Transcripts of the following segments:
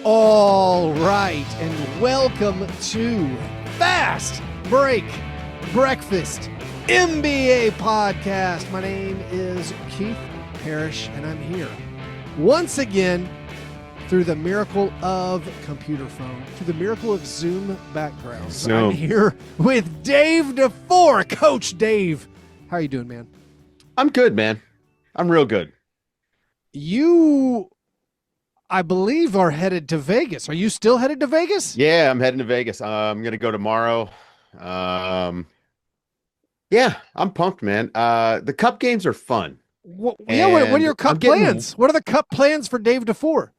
All right, and welcome to Fastbreak Breakfast NBA podcast. My name is Keith Parrish, and I'm here once again through the miracle of computer phone, through the miracle of Zoom backgrounds. I'm here with Dave DeFore. Coach Dave, how are you doing, man? I'm good, man. I'm real good. You, I believe, are headed to Vegas. Are you still headed to Vegas? Yeah, I'm heading to Vegas. I'm going to go tomorrow. Yeah, I'm pumped, man. The Cup games are fun. What are your Cup plans? What are the Cup plans for Dave DeFore?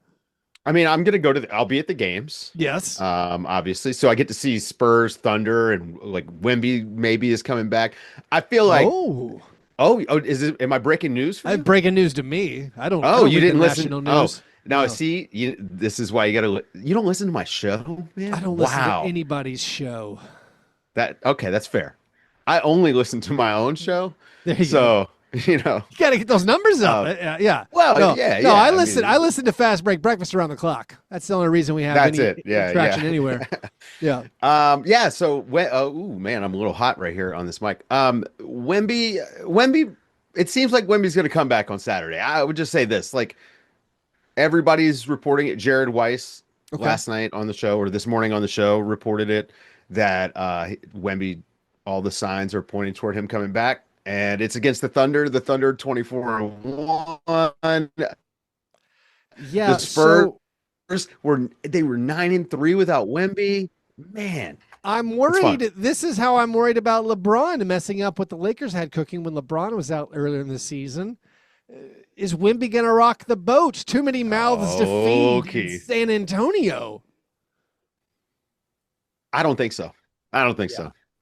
I mean, I'm going to I'll be at the games. Yes. Obviously. So I get to see Spurs, Thunder, and like Wemby maybe is coming back. I feel like, am I breaking news for you? Breaking news to me. I don't. You didn't listen. News. Oh, now see, this is why you don't listen to my show, man. I don't listen to anybody's show. Okay, that's fair. I only listen to my own show. There you go. You got to get those numbers up. Yeah. Well, No, I listen. I listen to Fastbreak Breakfast around the clock. That's the only reason we have any traction anywhere. Yeah. Yeah. So, man, I'm a little hot right here on this mic. Wemby. It seems like Wemby's going to come back on Saturday. I would just say this: like everybody's reporting it. Jared Weiss last night on the show, or this morning on the show, reported it that Wemby. All the signs are pointing toward him coming back. And it's against the Thunder. The Thunder 24-1. Yeah. The Spurs were 9-3 without Wemby. Man, I'm worried. This is how I'm worried about LeBron messing up what the Lakers had cooking when LeBron was out earlier in the season. Is Wemby going to rock the boat? Too many mouths to feed in San Antonio. I don't think so.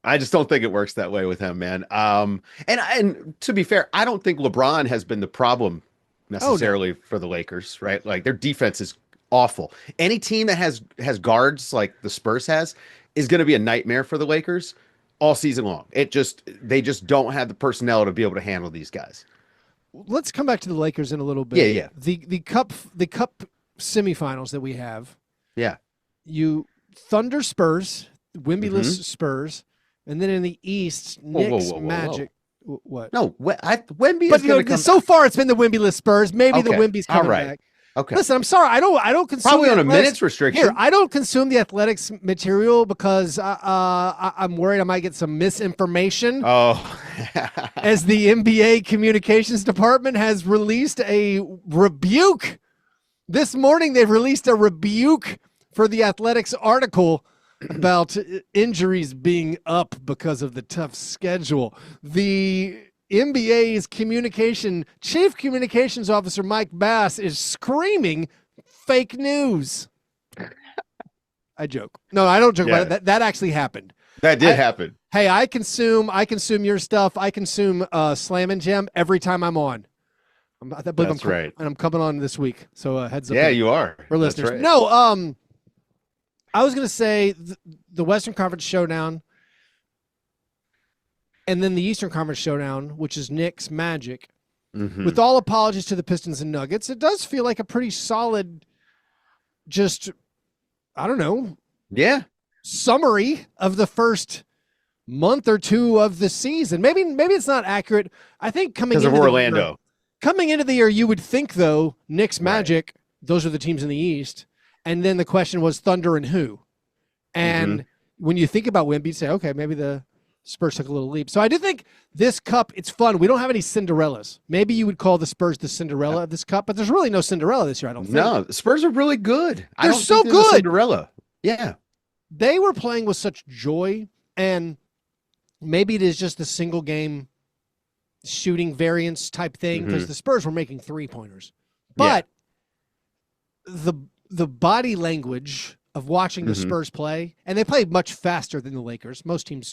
I just don't think it works that way with him, man. And to be fair, I don't think LeBron has been the problem necessarily for the Lakers, right? Like their defense is awful. Any team that has guards like the Spurs has is going to be a nightmare for the Lakers all season long. They just don't have the personnel to be able to handle these guys. Let's come back to the Lakers in a little bit. Yeah. The cup semifinals that we have. Yeah. Thunder Spurs, Wemby-less Spurs. And then in the East, Knicks, Magic. What? No, Wemby is going to come. So far, it's been the Wemby-less Spurs. Maybe the Wemby's coming back. Okay. Listen, I'm sorry. I don't consume probably on a minutes restriction. Here, I don't consume the Athletics material because I'm worried I might get some misinformation. Oh, as the NBA communications department has released a rebuke this morning. They've released a rebuke for the Athletics article about injuries being up because of the tough schedule. The NBA's chief communications officer, Mike Bass, is screaming fake news. I joke. No, I don't joke about it. That actually happened. That did happen. Hey, I consume your stuff. I consume Slam and Jam every time I'm on. That's right. And I'm coming on this week. So heads up. Yeah, you are. For listeners. Right. No, I was going to say the Western Conference Showdown and then the Eastern Conference Showdown, which is Knicks Magic. Mm-hmm. With all apologies to the Pistons and Nuggets, it does feel like a pretty solid, summary of the first month or two of the season. Maybe it's not accurate. I think coming into Orlando. Coming into the year, you would think, though, Knicks Magic, those are the teams in the East. And then the question was Thunder and who? And when you think about Wemby, you say, okay, maybe the Spurs took a little leap. So I do think this cup, it's fun. We don't have any Cinderellas. Maybe you would call the Spurs the Cinderella of this cup, but there's really no Cinderella this year, I don't think. No, the Spurs are really good. They're so good. Cinderella. Yeah. They were playing with such joy, and maybe it is just the single game shooting variance type thing because the Spurs were making 3-pointers. But the body language of watching the Spurs play, and they play much faster than the Lakers. Most teams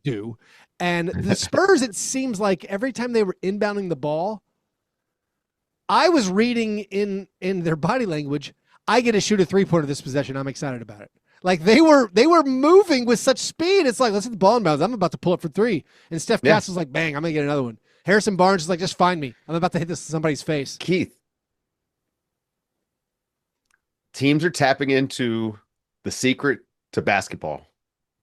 do. And the Spurs, it seems like every time they were inbounding the ball, I was reading in their body language, I get to shoot a 3-pointer this possession. I'm excited about it. Like they were moving with such speed. It's like, let's hit the ball inbounds. I'm about to pull up for 3. And Steph Castle's like, bang, I'm going to get another one. Harrison Barnes is like, just find me. I'm about to hit this to somebody's face. Keith, teams are tapping into the secret to basketball.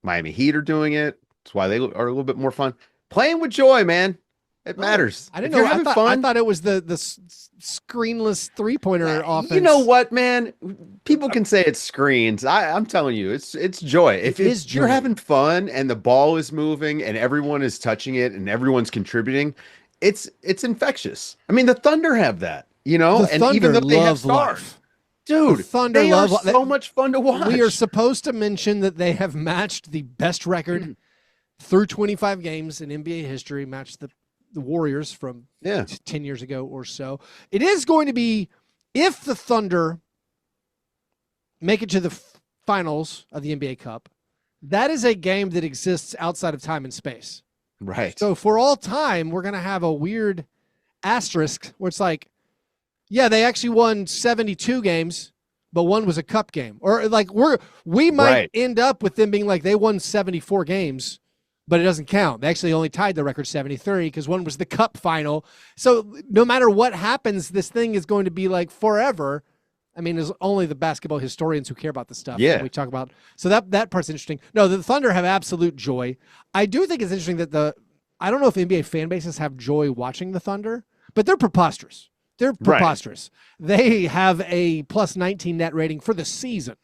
Miami Heat are doing it. That's why they are a little bit more fun. Playing with joy, man. It matters. I didn't If know. you're having fun. I thought it was the screenless 3-pointer offense. You know what, man? People can say it's screens. I'm telling you, it's joy. If you're having fun and the ball is moving and everyone is touching it and everyone's contributing, it's infectious. I mean, the Thunder have that, you know, the and Thunder even though they have love stars, life. dude, The Thunder they love are so much fun to watch. We are supposed to mention that they have matched the best record through 25 games in NBA history, matched the Warriors from 10 years ago or so. It is going to be, if the Thunder make it to the finals of the NBA Cup, that is a game that exists outside of time and space. Right. So for all time, we're going to have a weird asterisk where it's like, yeah, they actually won 72 games, but one was a cup game. Or like we might end up with them being like they won 74 games, but it doesn't count. They actually only tied the record 73 because one was the cup final. So no matter what happens, this thing is going to be like forever. I mean, there's only the basketball historians who care about this stuff. Yeah. We talk about. So that part's interesting. No, the Thunder have absolute joy. I do think it's interesting that I don't know if NBA fan bases have joy watching the Thunder, but they're preposterous. They're preposterous. Right. They have a plus 19 net rating for the season.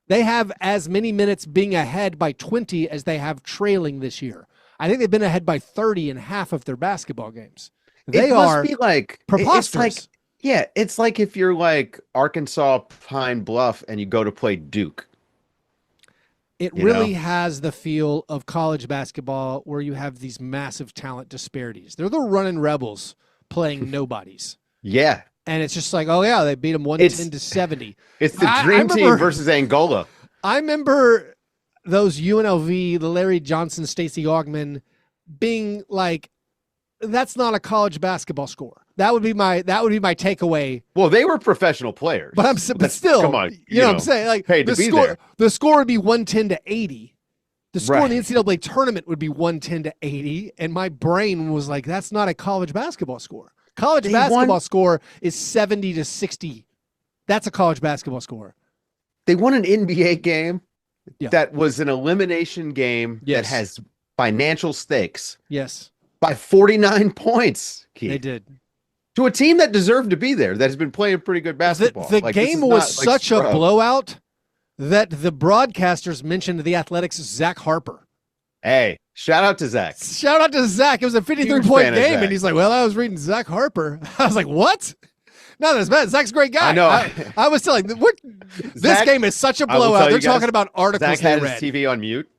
They have as many minutes being ahead by 20 as they have trailing this year. I think they've been ahead by 30 in half of their basketball games. They are be like preposterous. It's like if you're like Arkansas Pine Bluff and you go to play Duke. It really has the feel of college basketball where you have these massive talent disparities. They're the running rebels playing nobodies. Yeah. And it's just like, oh, yeah, they beat them 110 to 70. It's the dream team versus Angola. I remember those UNLV, the Larry Johnson, Stacey Augmon being like, that's not a college basketball score. That would be my takeaway. Well, they were professional players. But still, come on, you know what I'm saying? Like the score would be 110 to 80. The score in the NCAA tournament would be 110 to 80. And my brain was like, that's not a college basketball score. College basketball score is 70 to 60. That's a college basketball score. They won an NBA game that was an elimination game that has financial stakes. Yes. By 49 points, Keith. They did. To a team that deserved to be there, that has been playing pretty good basketball. The game was such a blowout that the broadcasters mentioned the Athletics' Zach Harper. Hey, shout out to Zach. Shout out to Zach. It was a 53-point game, and he's like, well, I was reading Zach Harper. I was like, what? No, that's bad. Zach's a great guy. I know. I was telling this game is such a blowout. They're talking about articles Zach had his TV on mute.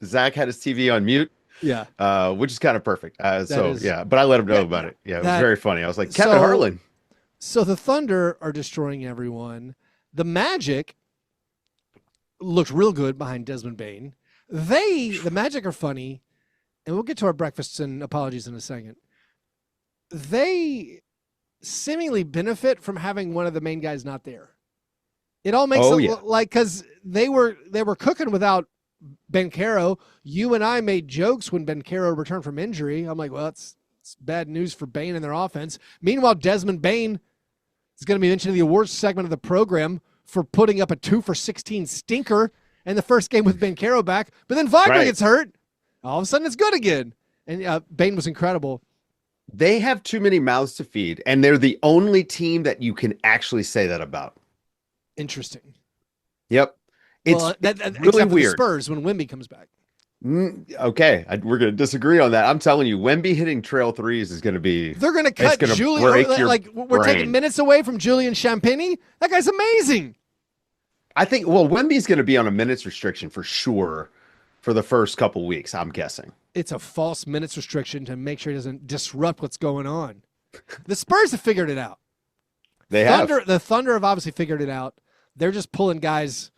Zach had his TV on mute. Yeah. Which is kind of perfect. But I let him know about it. Yeah, it was very funny. I was like, Kevin Harlan. So the Thunder are destroying everyone. The Magic looked real good behind Desmond Bane. The Magic are funny, and we'll get to our breakfasts and apologies in a second. They seemingly benefit from having one of the main guys not there. It all makes it like, because they were cooking without Banchero. You and I made jokes when Banchero returned from injury. I'm like, well, it's bad news for Bane and their offense. Meanwhile, Desmond Bane is going to be mentioned in the awards segment of the program for putting up a 2 for 16 stinker in the first game with Banchero back. But then Wagner gets hurt. All of a sudden, it's good again. And Bane was incredible. They have too many mouths to feed, and they're the only team that you can actually say that about. Interesting. Yep. It's really weird. The Spurs when Wemby comes back. Okay, we're going to disagree on that. I'm telling you, Wemby hitting trail threes is going to be. They're going to cut Julian. Like we're taking minutes away from Julian Champagny. That guy's amazing. I think. Well, Wemby's going to be on a minutes restriction for sure for the first couple weeks. I'm guessing it's a false minutes restriction to make sure he doesn't disrupt what's going on. The Spurs have figured it out. The Thunder have obviously figured it out. They're just pulling guys,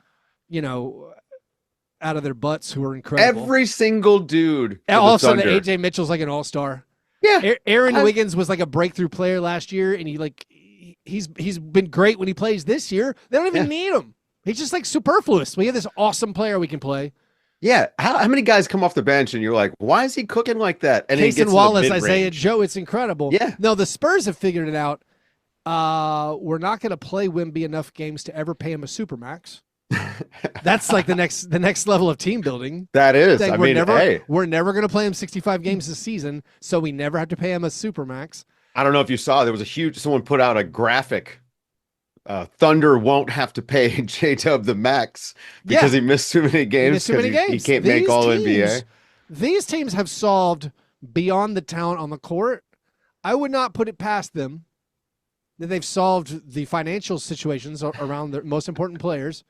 out of their butts who are incredible. Every single dude. All of a sudden, AJ Mitchell's like an all-star. Yeah. Aaron Wiggins was like a breakthrough player last year, and he's been great when he plays this year. They don't even need him. He's just like superfluous. We have this awesome player we can play. Yeah. How many guys come off the bench and you're like, why is he cooking like that? And Cason Wallace, Isaiah Joe, it's incredible. Yeah. No, the Spurs have figured it out. We're not going to play Wemby enough games to ever pay him a supermax. That's like the next level of team building. That is. Like, I mean, hey, we're never going to play him 65 games this season, so we never have to pay him a supermax. I don't know if you saw, there was someone put out a graphic. Thunder won't have to pay J-Dub the max because he missed too many games because he can't make all NBA. These teams have solved beyond the talent on the court. I would not put it past them that they've solved the financial situations around their most important players.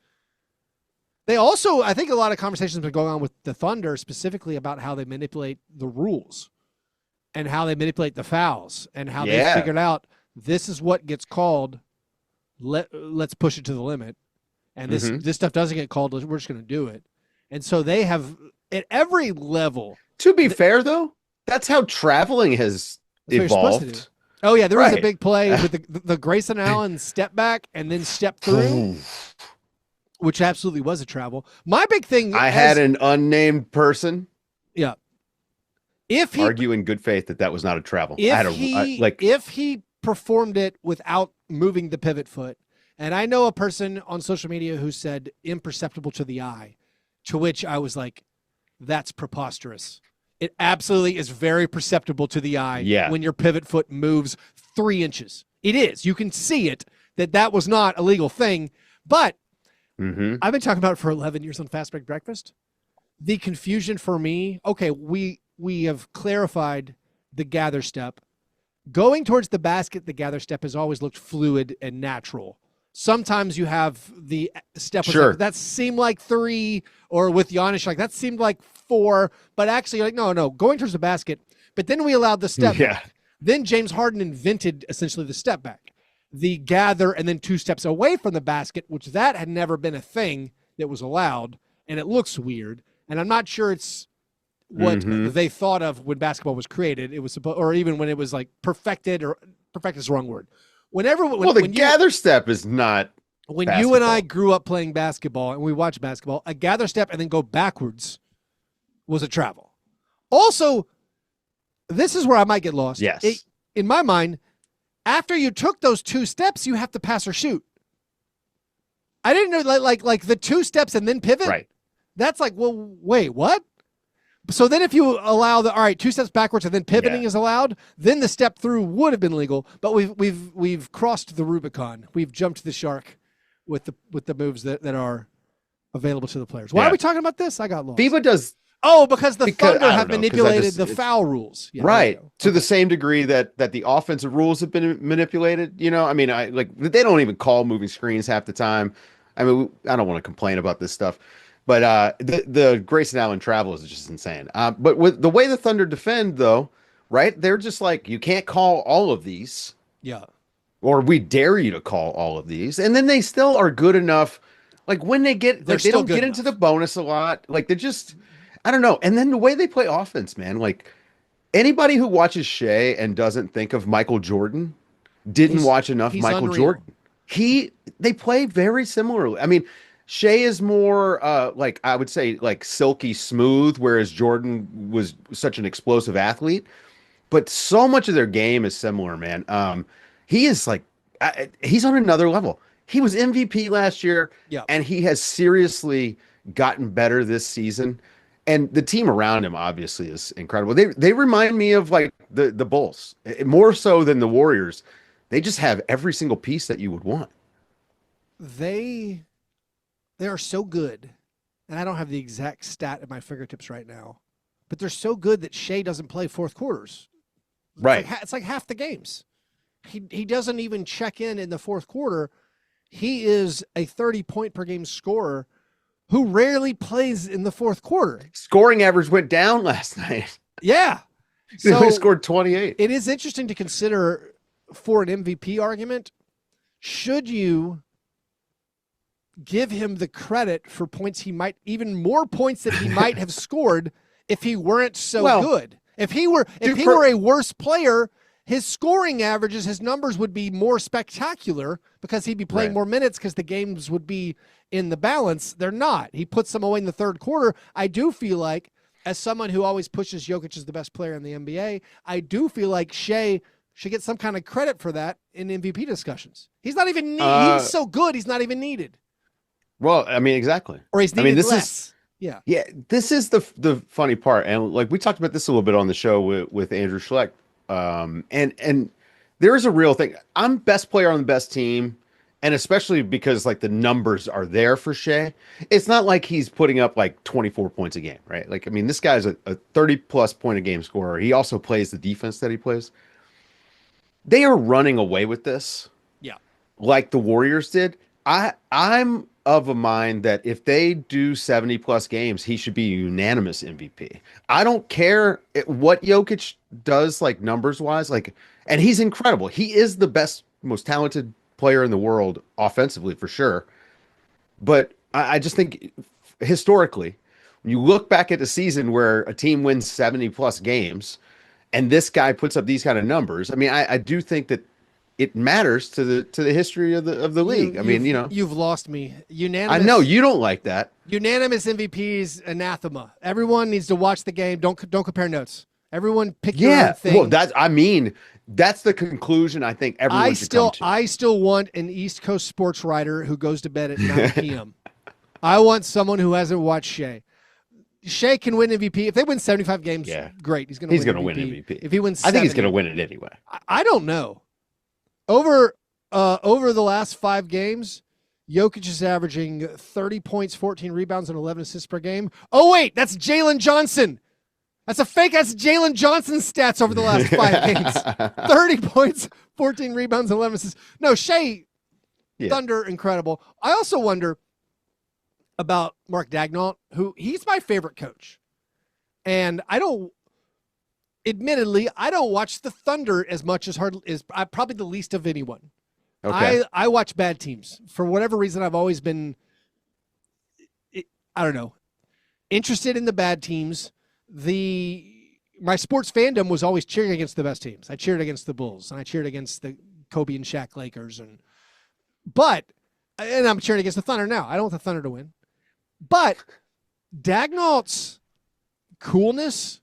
They also, I think a lot of conversations have been going on with the Thunder specifically about how they manipulate the rules and how they manipulate the fouls and how they figured out this is what gets called. Let's push it to the limit. And this stuff doesn't get called. We're just going to do it. And so they have at every level. To be fair, though, that's how traveling has evolved. Oh, yeah. There was a big play with the Grayson Allen step back and then step through, which absolutely was a travel. My big thing. I had an unnamed person. Yeah. Argue in good faith that was not a travel. If he performed it without moving the pivot foot, and I know a person on social media who said imperceptible to the eye, to which I was like, that's preposterous. It absolutely is very perceptible to the eye when your pivot foot moves 3 inches. It is. You can see it, that was not a legal thing. But I've been talking about it for 11 years on Fastbreak Breakfast. The confusion for me, okay, we have clarified the gather step. Going towards the basket, the gather step has always looked fluid and natural. Sometimes you have the step that seemed like 3, or with Giannis, like that seemed like 4, but actually like, no, going towards the basket. But then we allowed the step back. Then James Harden invented essentially the step back, the gather, and then 2 steps away from the basket, which that had never been a thing that was allowed. And it looks weird. And I'm not sure it's what they thought of when basketball was created. It was supposed, or even when it was like perfected, or perfect is the wrong word. The gather step is not. When basketball. You and I grew up playing basketball and we watched basketball, a gather step and then go backwards was a travel. Also, this is where I might get lost. Yes. In my mind, after you took those 2 steps, you have to pass or shoot. I didn't know like the 2 steps and then pivot. Right. That's like, well, wait, what? So then if you allow 2 steps backwards and then pivoting is allowed, then the step through would have been legal. But we've crossed the Rubicon. We've jumped the shark with the moves that are available to the players. Why are we talking about this? I got lost. FIBA does. Oh, because the Thunder have manipulated the foul rules. Yeah, right. To the same degree that the offensive rules have been manipulated. You know, I mean, they don't even call moving screens half the time. I mean, I don't want to complain about this stuff. But the Grayson Allen travel is just insane. But with the way the Thunder defend, though, right? They're just like, you can't call all of these. Yeah. Or we dare you to call all of these. And then they still are good enough. Like when they get, they don't get into the bonus a lot. Like they're just, I don't know. And then the way they play offense, man, like anybody who watches Shea and doesn't think of Michael Jordan didn't watch enough Michael Jordan. They play very similarly. I mean, Shea is more like, I would say, like silky smooth, whereas Jordan was such an explosive athlete. But so much of their game is similar, man. He is like, he's on another level. He was MVP last year, and he has seriously gotten better this season. And the team around him obviously is incredible. They remind me of like the Bulls, more so than the Warriors. They just have every single piece that you would want. They are so good, and I don't have the exact stat at my fingertips right now, but they're so good that Shea doesn't play fourth quarters. Right. It's like half the games. He doesn't even check in the fourth quarter. He is a 30-point per game scorer who rarely plays in the fourth quarter. Scoring average went down last night. Yeah. So he only scored 28. It is interesting to consider for an MVP argument. Should you give him the credit for points he might, even more points that he might have scored if he weren't so good? If he were a worse player, his scoring averages, his numbers would be more spectacular because he'd be playing more minutes because the games would be in the balance. They're not. He puts them away in the third quarter. I do feel like, as someone who always pushes Jokic as the best player in the NBA, I do feel like Shea should get some kind of credit for that in MVP discussions. He's not even he's so good, he's not even needed. Well, I mean, exactly. Or he's needed less. Yeah. This is the funny part, and like we talked about this a little bit on the show with Andrew Schleck, and there is a real thing. I'm best player on the best team, and especially because like the numbers are there for Shea. It's not like he's putting up like 24 points a game, right? Like, I mean, this guy's a 30+ point a game scorer. He also plays the defense that he plays. They are running away with this, like the Warriors did. I'm of a mind that if they do 70+ games, he should be unanimous MVP. I don't care what Jokic does, like numbers wise, like, and he's incredible. He is the best, most talented player in the world offensively for sure. But I just think historically, when you look back at a season where a team wins 70+ games and this guy puts up these kind of numbers, I mean, I do think that it matters to the history of the league. I mean, you've lost me. Unanimous. I know you don't like that. Unanimous MVPs anathema. Everyone needs to watch the game. Don't compare notes. Everyone pick your own thing. Well, that's the conclusion I think everyone should come to. I still want an East Coast sports writer who goes to bed at 9 p.m. I want someone who hasn't watched Shea. Shea can win MVP. If they win 75 games, great. He's going to win MVP. If he wins 70, I think he's going to win it anyway. I don't know. Over the last 5 games, Jokic is averaging 30 points, 14 rebounds, and 11 assists per game. Oh, wait, that's Jalen Johnson. That's a fake. That's Jalen Johnson's stats over the last 5 games. 30 points, 14 rebounds, 11 assists. No, Shea, Thunder, incredible. I also wonder about Mark Daigneault, he's my favorite coach. And admittedly, I don't watch the Thunder as much as probably the least of anyone. Okay. I watch bad teams. For whatever reason, I've always been, I don't know, interested in the bad teams. My sports fandom was always cheering against the best teams. I cheered against the Bulls, and I cheered against the Kobe and Shaq Lakers. And I'm cheering against the Thunder now. I don't want the Thunder to win. But Daigneault's coolness,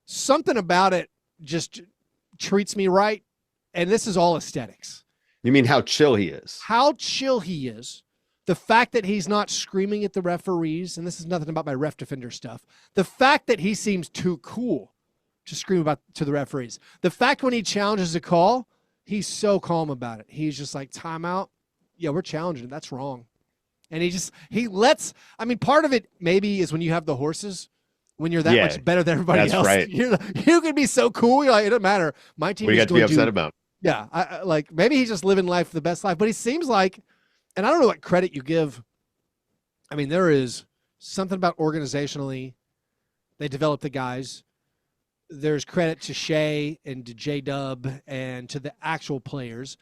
something about it just treats me right. And this is all aesthetics. You mean how chill he is? How chill he is. The fact that he's not screaming at the referees, and this is nothing about my ref defender stuff. The fact that he seems too cool to scream to the referees. The fact when he challenges a call, he's so calm about it. He's just like, timeout. Yeah, we're challenging. That's wrong. And part of it maybe is when you have the horses, when you're that much better than everybody else. Right. You can be so cool. You're like, it doesn't matter. My team we is got to be upset about. Yeah. Maybe he's just living life the best life, but he seems like, and I don't know what credit you give. I mean, there is something about organizationally, they developed the guys. There's credit to Shea and to J-Dub and to the actual players.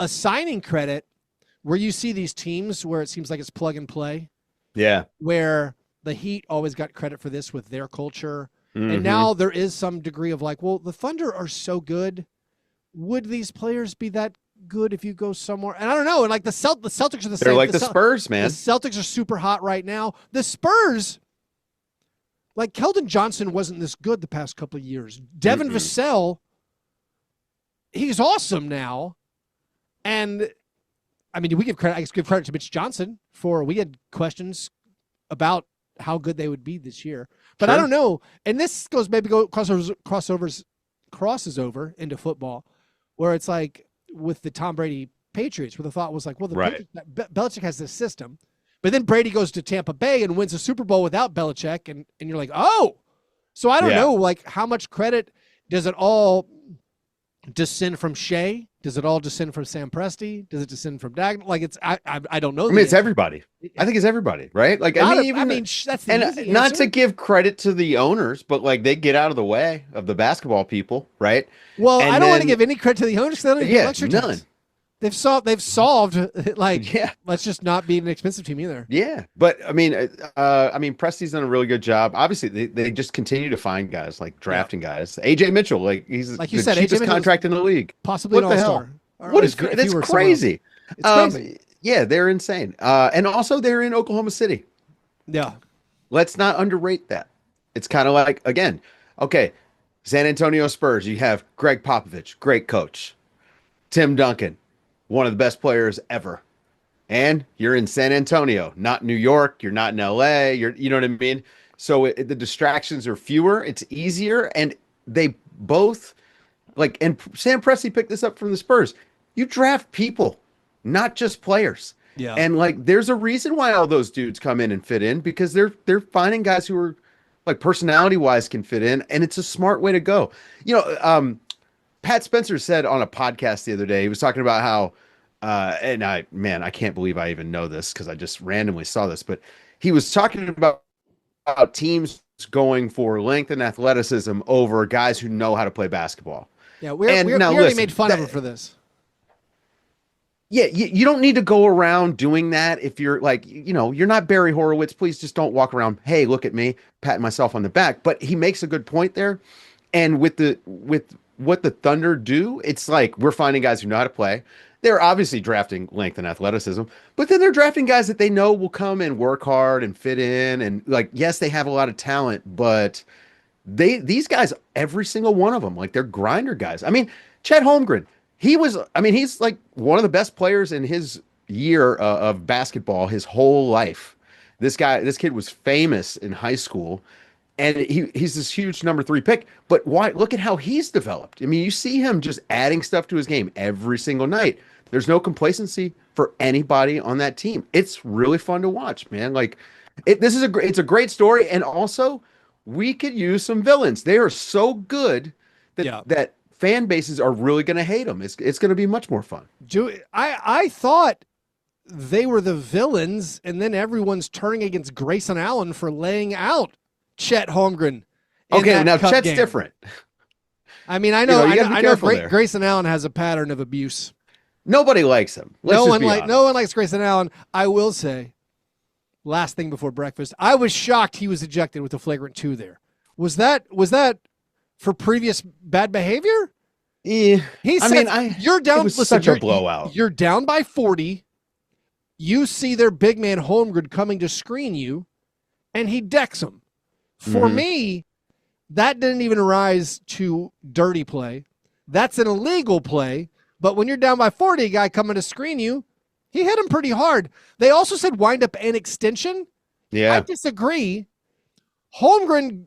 Assigning credit where you see these teams where it seems like it's plug and play. Yeah. Where the Heat always got credit for this with their culture. Mm-hmm. And now there is some degree of like, well, the Thunder are so good. Would these players be that good if you go somewhere? And I don't know. And like the Celtics are the same. They're like the Spurs, man. The Celtics are super hot right now. The Spurs, like Keldon Johnson wasn't this good the past couple of years. Devin Vassell, he's awesome now. And I mean, I guess give credit to Mitch Johnson we had questions about how good they would be this year. But I don't know. And this crosses over into football, where it's like with the Tom Brady Patriots, where the thought was like, well, Belichick has this system. But then Brady goes to Tampa Bay and wins a Super Bowl without Belichick. And you're like, oh. So I don't know, like, how much credit does it all descend from Shea? Does it all descend from Sam Presti? Does it descend from Daigneault? Like, I don't know. I mean, it's everybody. I think it's everybody, right? Like, that's the easy not answer. To give credit to the owners, but like they get out of the way of the basketball people, right? Well, I don't want to give any credit to the owners because they don't get luxury none. Tax. They've solved like, let's just not be an expensive team either. Yeah. But I mean, Presti's done a really good job. Obviously they just continue to find guys, like drafting guys. AJ Mitchell, like he's like you said, cheapest contract in the league. Possibly an all-star. What is that's crazy. It's crazy. Yeah, they're insane. And also they're in Oklahoma City. Yeah. Let's not underrate that. It's kind of like, again, okay, San Antonio Spurs, you have Greg Popovich, great coach. Tim Duncan, one of the best players ever. And you're in San Antonio, not New York. You're not in LA. You know what I mean? So the distractions are fewer. It's easier. And they both like, and Sam Presti picked this up from the Spurs. You draft people, not just players. Yeah. And like, there's a reason why all those dudes come in and fit in because they're finding guys who are like personality wise can fit in. And it's a smart way to go. Pat Spencer said on a podcast the other day, he was talking about how, I can't believe I even know this because I just randomly saw this, but he was talking about teams going for length and athleticism over guys who know how to play basketball. Yeah, we already made fun of him for this. Yeah, you don't need to go around doing that if you're like, you're not Barry Horowitz. Please just don't walk around, hey, look at me, patting myself on the back. But he makes a good point there. And with what the Thunder do, it's like we're finding guys who know how to play. They're obviously drafting length and athleticism, but then they're drafting guys that they know will come and work hard and fit in. And like, yes, they have a lot of talent, but these guys, every single one of them, like they're grinder guys. I mean, Chet Holmgren, he's like one of the best players in his year of basketball, his whole life. This kid was famous in high school. And he's this huge number 3 pick, but why? Look at how he's developed. I mean, you see him just adding stuff to his game every single night. There's no complacency for anybody on that team. It's really fun to watch, man. Like, it's a great story, and also we could use some villains. They are so good that fan bases are really going to hate them. It's going to be much more fun. I thought they were the villains, and then everyone's turning against Grayson Allen for laying out Chet Holmgren. Okay, now Chet's game. Different. I mean, I know there. Grayson Allen has a pattern of abuse. Nobody likes him. No one likes Grayson Allen. I will say, last thing before breakfast, I was shocked he was ejected with a flagrant 2 there. Was that for previous bad behavior? Yeah. You're down. It was such a blowout. You're down by 40. You see their big man Holmgren coming to screen you, and he decks him. For me, that didn't even rise to dirty play. That's an illegal play. But when you're down by 40, a guy coming to screen you, he hit him pretty hard. They also said wind up and extension. Yeah. I disagree. Holmgren,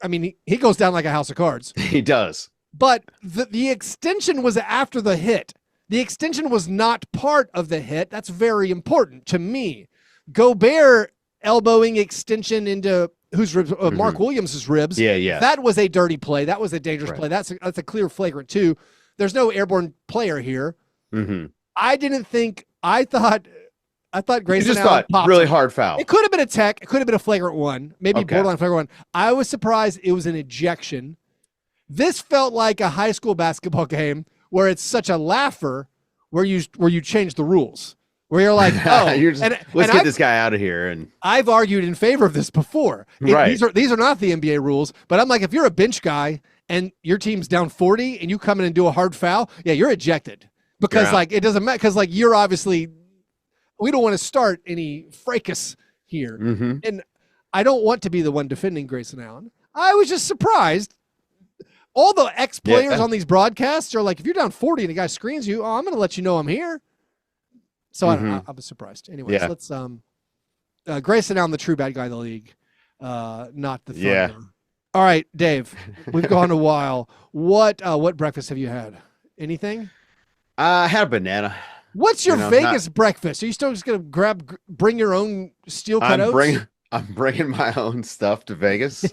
I mean, he goes down like a house of cards. He does. But the extension was after the hit. The extension was not part of the hit. That's very important to me. Gobert elbowing extension into whose ribs? Mark Williams' ribs. Yeah. That was a dirty play. That was a dangerous play. That's a clear flagrant 2. There's no airborne player here. Mm-hmm. I thought Grayson You just Allen thought really hard foul. It could have been a tech. It could have been a flagrant 1. Maybe borderline flagrant 1. I was surprised it was an ejection. This felt like a high school basketball game where it's such a laugher where you change the rules. Where you're like, let's get this guy out of here. And I've argued in favor of this before. Right. These are not the NBA rules, but I'm like, if you're a bench guy and your team's down 40 and you come in and do a hard foul, you're ejected because it doesn't matter. Because you're obviously, we don't want to start any fracas here. Mm-hmm. And I don't want to be the one defending Grayson Allen. I was just surprised. All the ex-players on these broadcasts are like, if you're down 40 and a guy screens you, I'm going to let you know I'm here. So I was surprised. Anyways, let's Grayson Allen, the true bad guy in the league, not the Thunder. Yeah. All right, Dave, we've gone a while. What breakfast have you had? Anything? I had a banana. What's your Vegas breakfast? Are you still just going to bring your own steel cut oats? I'm bringing my own stuff to Vegas.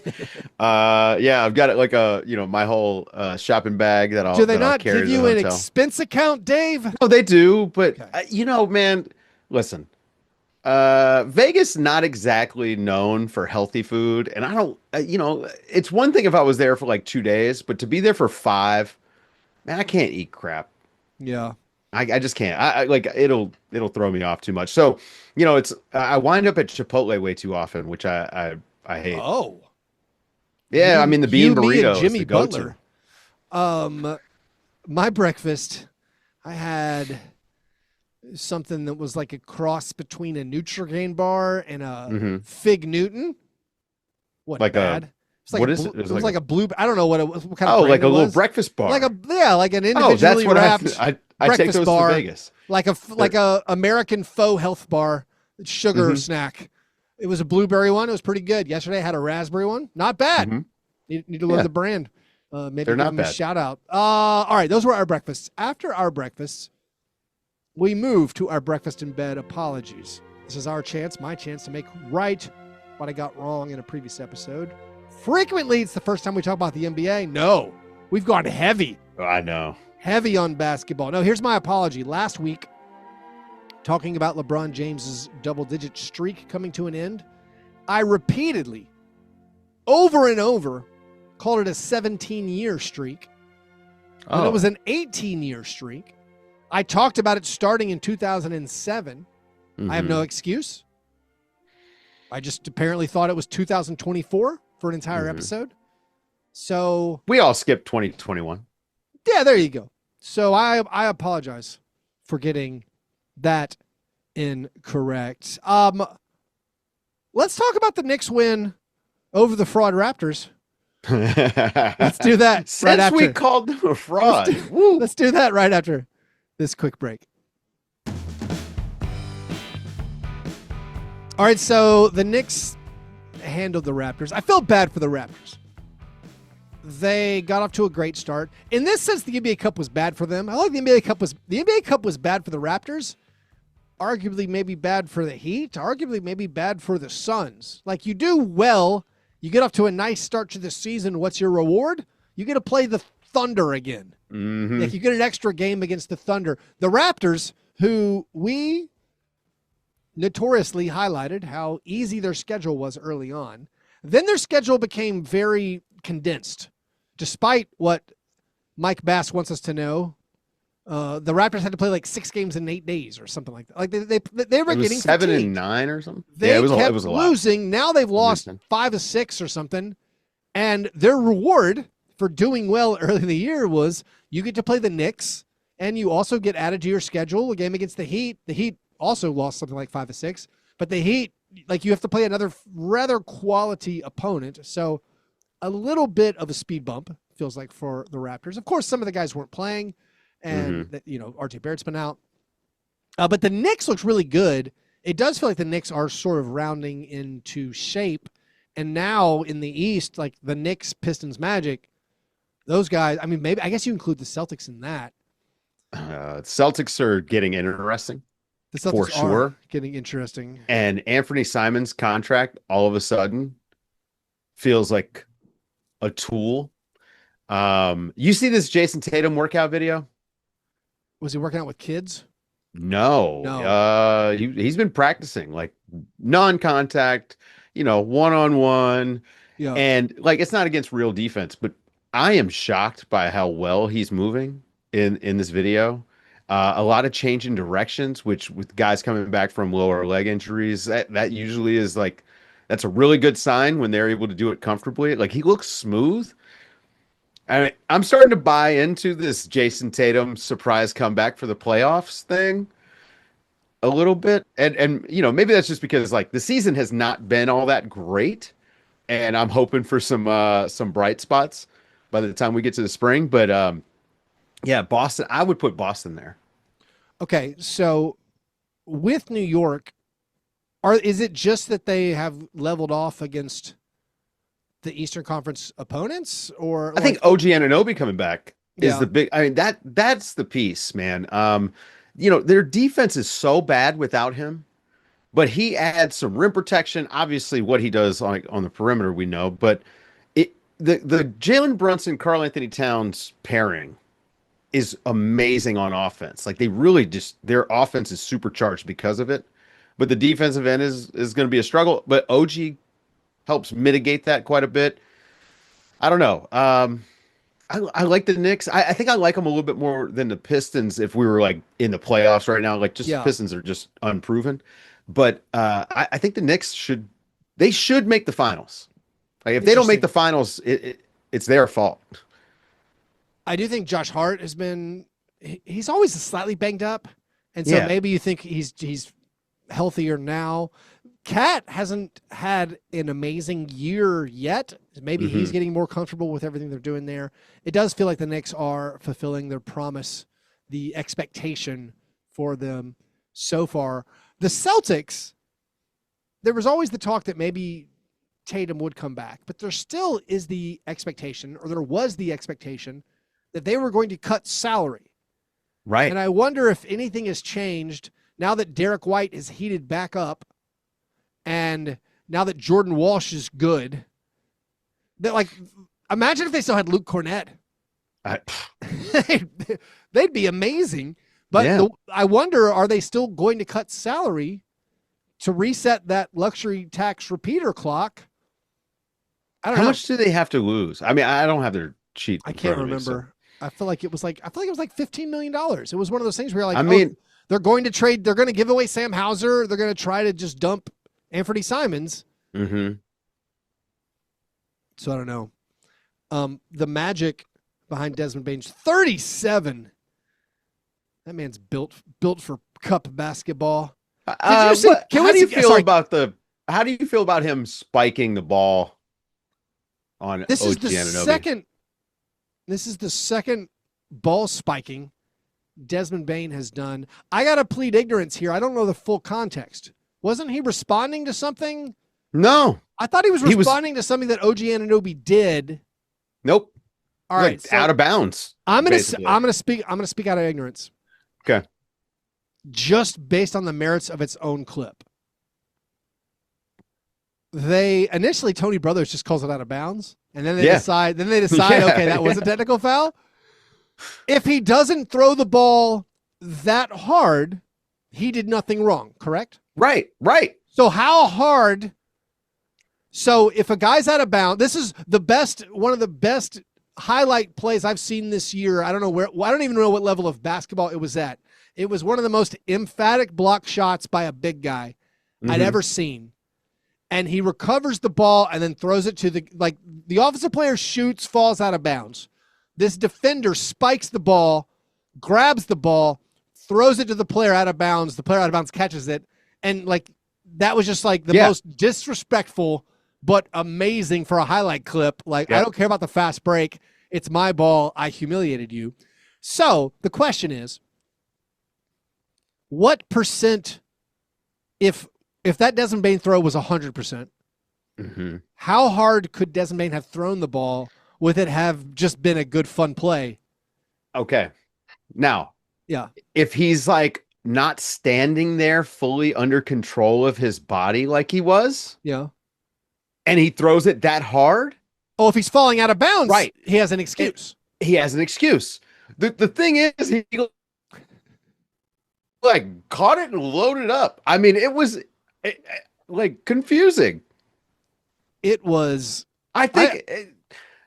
I've got it like my whole shopping bag that I'll. Do they not carry give you an expense account, Dave? Oh, they do, but man, listen. Vegas not exactly known for healthy food, and I don't. It's one thing if I was there for like 2 days, but to be there for 5, man, I can't eat crap. Yeah. I just can't. I like it'll throw me off too much. So, I wind up at Chipotle way too often, which I hate. Oh. Yeah, I mean the bean burrito Jimmy is the go-to. Butler. My breakfast, I had something that was like a cross between a Nutrigrain bar and a Fig Newton. What like bad? It's like What a is blue, it? it was like a blue. I don't know what it was. What kind of Oh, brand like a it little was. breakfast bar. Like an Oh, individually that's what wrapped I take breakfast those bar, to Vegas. like a American faux health bar, sugar snack. It was a blueberry one. It was pretty good. Yesterday I had a raspberry one. Not bad. Need to learn the brand. Maybe They're give not them a bad. shout out. All right, those were our breakfasts. After our breakfasts, we move to our breakfast in bed apologies. This is our chance, my chance to make right what I got wrong in a previous episode. Frequently, it's the first time we talk about the NBA. No, we've gone heavy. Oh, I know. Heavy on basketball. No, here's my apology. Last week, talking about LeBron James's double-digit streak coming to an end, I repeatedly, over and over, called it a 17-year streak. When it was an 18-year streak. I talked about it starting in 2007. I have no excuse. I just apparently thought it was 2024 for an entire episode. So we all skipped 2021. Yeah, there you go. So I apologize for getting that incorrect. Let's talk about the Knicks win over the fraud Raptors. Let's do that. Since we called them a fraud. Let's do that right after this quick break. All right, so the Knicks handled the Raptors. I felt bad for the Raptors. They got off to a great start. In this sense, the NBA Cup was bad for them. I like the NBA Cup was bad for the Raptors. Arguably maybe bad for the Heat. Arguably maybe bad for the Suns. Like, you do well, you get off to a nice start to the season. What's your reward? You get to play the Thunder again. Like, you get an extra game against the Thunder. The Raptors, who we notoriously highlighted how easy their schedule was early on. Then their schedule became very condensed. Despite what Mike Bass wants us to know, the Raptors had to play like 6 games in 8 days or something like that. Like they were getting 7 fatigued. and 9 or something. They it was kept a lot. losing. Now they've lost 5 of 6 or something. And their reward for doing well early in the year was you get to play the Knicks, and you also get added to your schedule a game against the Heat. The Heat also lost something like 5 of 6, but the Heat, like, you have to play another rather quality opponent. So a little bit of a speed bump feels like for the Raptors. Of course, some of the guys weren't playing, and RJ Barrett's been out. But the Knicks looks really good. It does feel like the Knicks are sort of rounding into shape. And now in the East, like the Knicks, Pistons, Magic, those guys, I mean, maybe, I guess you include the Celtics in that. Celtics are getting interesting. The Celtics for sure. Are getting interesting. And Anthony Simon's contract all of a sudden feels like a tool. You see this Jason Tatum workout video? Was he working out with kids? No. He's been practicing like non-contact, one-on-one. Yeah. And like, it's not against real defense, but I am shocked by how well he's moving in this video. A lot of change in directions, which with guys coming back from lower leg injuries, that usually is like, that's a really good sign when they're able to do it comfortably. Like, he looks smooth. I mean, I'm starting to buy into this Jason Tatum surprise comeback for the playoffs thing a little bit. And maybe that's just because like the season has not been all that great. And I'm hoping for some bright spots by the time we get to the spring. But yeah, Boston, I would put Boston there. Okay, so with New York, is it just that they have leveled off against the Eastern Conference opponents, or I think OG Anunoby coming back is the big. I mean, that's the piece, man. Their defense is so bad without him, but he adds some rim protection. Obviously, what he does on the perimeter, we know, but the Jalen Brunson, Karl Anthony Towns pairing is amazing on offense. Like, they really their offense is supercharged because of it. But the defensive end is going to be a struggle. But OG helps mitigate that quite a bit. I don't know. I like the Knicks. I think I like them a little bit more than the Pistons if we were like in the playoffs right now. Like, the Pistons are just unproven. But I think the Knicks should make the finals. Like, if they don't make the finals, it's their fault. I do think Josh Hart he's always slightly banged up. And so maybe you think he's healthier now. Cat hasn't had an amazing year yet. Maybe he's getting more comfortable with everything they're doing there. It does feel like the Knicks are fulfilling their promise, the expectation for them so far. The Celtics, there was always the talk that maybe Tatum would come back, but there still is the expectation, or there was the expectation, that they were going to cut salary. Right. And I wonder if anything has changed now that Derik White is heated back up and now that Jordan Walsh is good. That, like, imagine if they still had Luke Cornett. They'd be amazing. But I wonder, are they still going to cut salary to reset that luxury tax repeater clock? I don't know. How much do they have to lose? I mean, I don't have their sheet. I can't remember. I feel like it was like $15 million. It was one of those things where you're like, I mean, they're going to trade. They're going to give away Sam Hauser. They're going to try to just dump Anthony Simons. Mm-hmm. So I don't know. The magic behind Desmond Bane's 37. That man's built for cup basketball. How do you feel about him spiking the ball on This is OG the Anunoby? second. This is the second ball spiking Desmond Bane has done. I got to plead ignorance here. I don't know the full context. Wasn't he responding to something? No. I thought he was responding to something that OG Anunoby did. Nope. All right, so out of bounds. I'm gonna speak out of ignorance. Okay. Just based on the merits of its own clip. Tony Brothers just calls it out of bounds, and then they decide, okay, that was a technical foul. If he doesn't throw the ball that hard, he did nothing wrong, correct? Right. So how hard? So if a guy's out of bounds, this is one of the best highlight plays I've seen this year. I don't even know what level of basketball it was at. It was one of the most emphatic block shots by a big guy I'd ever seen. And he recovers the ball and then throws it to the offensive player shoots, falls out of bounds. This defender spikes the ball, grabs the ball, throws it to the player out of bounds. The player out of bounds catches it. And that was just the most disrespectful but amazing for a highlight clip. I don't care about the fast break. It's my ball. I humiliated you. So the question is, what percent, if that Desmond Bane throw was 100%, how hard could Desmond Bane have thrown the ball with it have just been a good, fun play? Okay. Now, if he's not standing there fully under control of his body like he was, and he throws it that hard. Oh, if he's falling out of bounds, right, he has an excuse. He has an excuse. The thing is, he caught it and loaded up. I mean, it was confusing. It was. I think